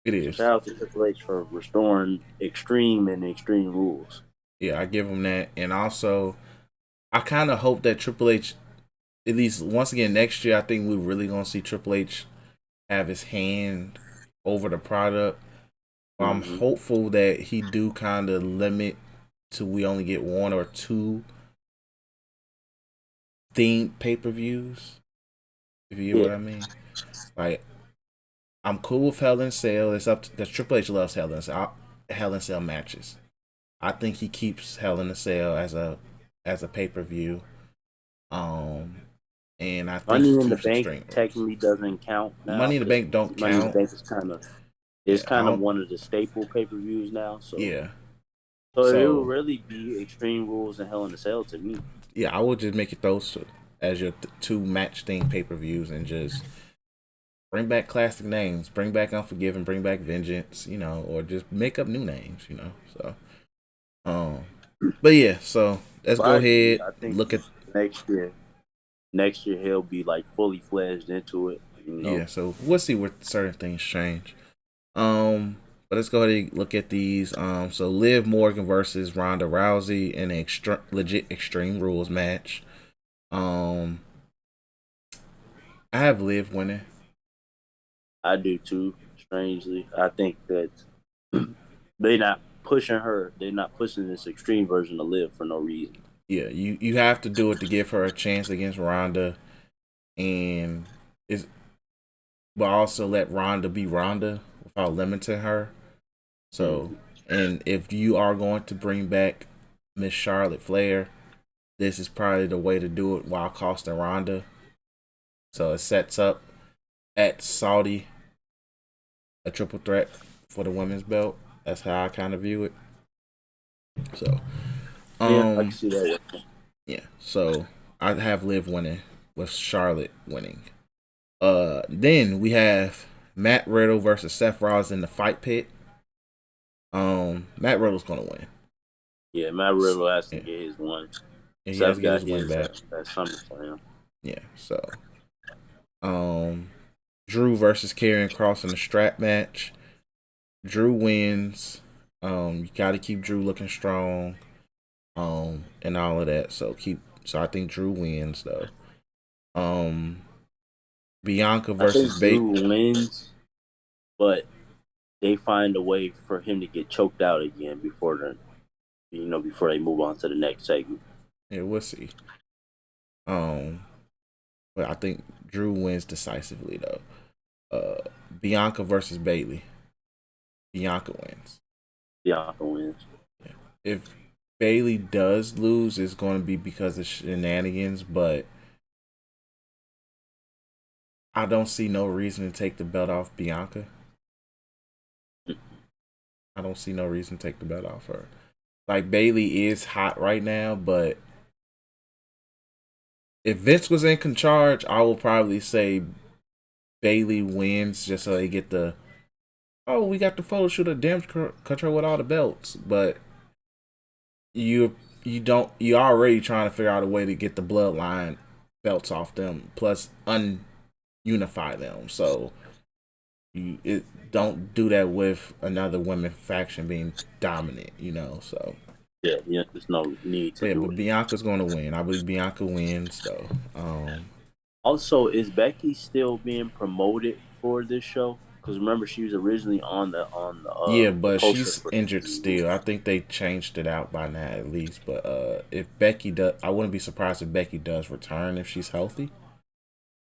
it So is. shout out to Triple H for restoring extreme rules. Yeah, I give him that, and also I kind of hope that Triple H, at least once again next year, I think we're really gonna see Triple H have his hand over the product. I'm hopeful that he do kind of limit to we only get 1 or 2 themed pay-per-views. If you get what I mean. Like, I'm cool with Hell in Cell. It's up to Triple H loves Hell in Cell matches. I think he keeps Hell in a Cell as a pay-per-view. And I think Money he in the keeps Bank Extreme. technically doesn't count now. Money in the Bank don't Money in the count. Bank is kind of one of the staple pay per views now. So Yeah. So it will really be Extreme Rules and Hell in a Cell to me. Yeah, I would just make it those two as your 2 match themed pay-per-views and just bring back classic names, bring back Unforgiven, bring back Vengeance, or just make up new names, So, but yeah, so let's go ahead. I think Look at next year he'll be like fully fledged into it. Yeah, so we'll see where certain things change. But let's go ahead and look at these. So Liv Morgan versus Ronda Rousey in an legit Extreme Rules match. I have Liv winning. I do too. Strangely, I think that they're not pushing her. They're not pushing this extreme version of Liv for no reason. Yeah, you have to do it to give her a chance against Ronda, but also let Ronda be Ronda without limiting her. So, and if you are going to bring back Miss Charlotte Flair, this is probably the way to do it while costing Ronda. So it sets up at Saudi a triple threat for the women's belt. That's how I kind of view it. So, yeah, I can see that. Yeah, so I have Liv winning with Charlotte winning. Then we have Matt Riddle versus Seth Rollins in the fight pit. Matt Riddle's gonna win. Yeah, Matt Riddle has to get his one. And he has to get his win back. That's something for him. Yeah, so Drew versus Karrion Kross in the strap match. Drew wins. You gotta keep Drew looking strong. And all of that. So I think Drew wins though. Bianca versus Drew wins, but they find a way for him to get choked out again before they move on to the next segment. Yeah, we'll see. But I think Drew wins decisively though. Bianca versus Bayley. Bianca wins. Bianca wins. Yeah. If Bayley does lose, it's going to be because of shenanigans, but I don't see no reason to take the belt off Bianca. I don't see no reason to take the belt off her. Like, Bayley is hot right now, but if Vince was in charge, I would probably say Bayley wins just so they get we got the photo shoot of damage control with all the belts, but you're already trying to figure out a way to get the bloodline belts off them, plus unify them. So don't do that with another women faction being dominant, So yeah, there's no need to. But Bianca's going to win. I believe Bianca wins, though. Also, is Becky still being promoted for this show? Because remember, she was originally on the Yeah, the but poster. she's injured still. I think they changed it out by now at least. But if Becky does, I wouldn't be surprised if Becky does return if she's healthy.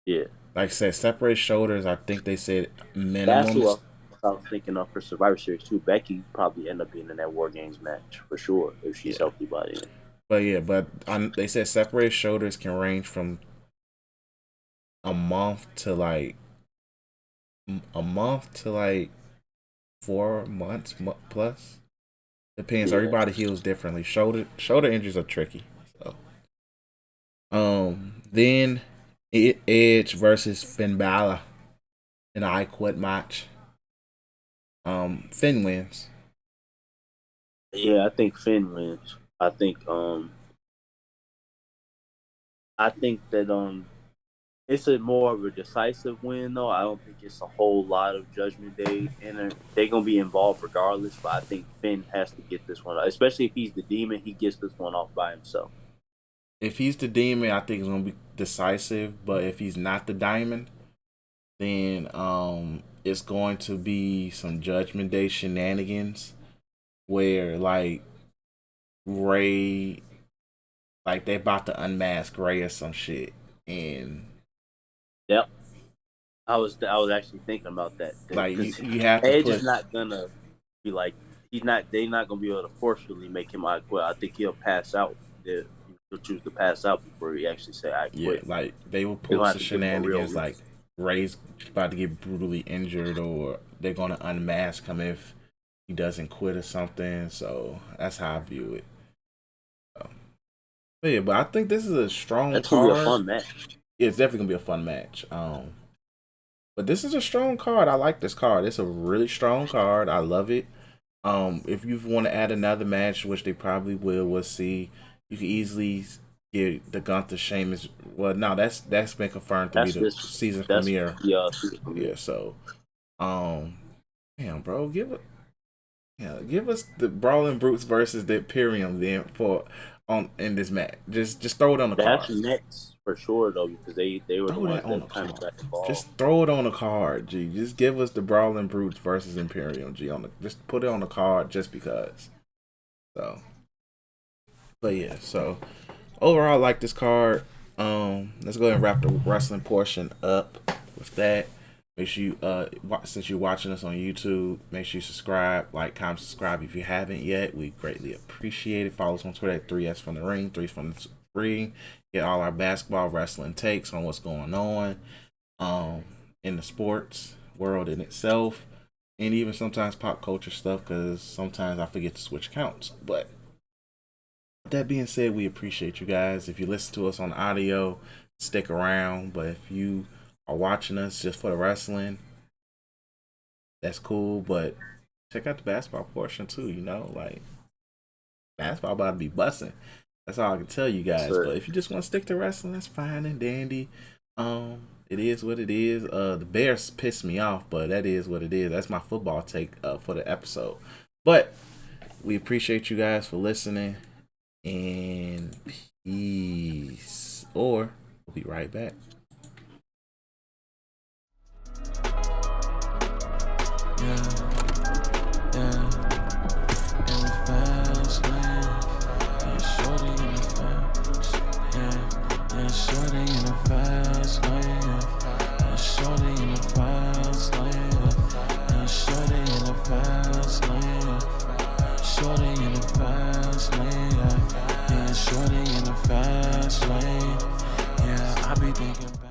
Yeah, Like I said, separate shoulders. I think they said that's minimum. who I was thinking of for Survivor Series too. Becky probably end up being in that War Games match for sure if she's healthy by then. But they said separated shoulders can range from a month to like 4 months plus. Depends. Yeah. Everybody heals differently. Shoulder injuries are tricky. So, then Edge versus Finn Balor in an I Quit match. Finn wins. Yeah, I think Finn wins. I think that it's a more of a decisive win though. I don't think it's a whole lot of Judgment Day in it. They're gonna be involved regardless, but I think Finn has to get this one, especially if he's the demon. He gets this one off by himself. If he's the demon, I think it's gonna be decisive. But if he's not the diamond, then it's going to be some Judgment Day shenanigans where like Ray, like they about to unmask Ray or some shit, and Yep. I was actually thinking about that. like you have to Edge put. is not gonna be like they're not gonna be able to forcefully make him I quit. I think he'll pass out. He'll choose to pass out before he actually say I quit. Yeah, like they will pull some shenanigans like Ray's about to get brutally injured or they're gonna unmask him if he doesn't quit or something. So that's how I view it. But yeah, but I think this is a strong That's card. gonna be a fun match. Yeah, it's definitely gonna be a fun match. But this is a strong card. I like this card. It's a really strong card. I love it. If you want to add another match, which they probably will, we'll see. You can easily get the Gunther Sheamus. Well, no, that's been confirmed to be the season premiere. Yeah. So, damn, bro, give us the Brawling Brutes versus the Imperium then in this match. Just throw it on the card. That's next for sure though, because they were the ones that kind of got involved. Just throw it on the card, G. Just give us the Brawling Brutes versus Imperium, G. Just put it on the card just because. So, but yeah, so overall, I like this card. Let's go ahead and wrap the wrestling portion up with that. Make sure you, since you're watching us on YouTube, make sure you subscribe, like, comment, subscribe if you haven't yet. We greatly appreciate it. Follow us on Twitter at 3S from the Ring, 3's from the Ring. Get all our basketball, wrestling takes on what's going on in the sports world in itself, and even sometimes pop culture stuff, because sometimes I forget to switch accounts. But with that being said, we appreciate you guys. If you listen to us on audio, stick around. But if you are watching us just for the wrestling, that's cool. But check out the basketball portion too. You know, like basketball about to be busting. That's all I can tell you guys. But if you just want to stick to wrestling, that's fine and dandy. It is what it is. The Bears pissed me off, but that is what it is. That's my football take for the episode. But we appreciate you guys for listening, and peace. Or we'll be right back. Shorty in the fast lane, yeah. Shorty in the fast lane, yeah. Shorty in the fast lane, yeah. Shorty in the fast lane, yeah. Shorty in the fast lane, yeah. I be thinking back.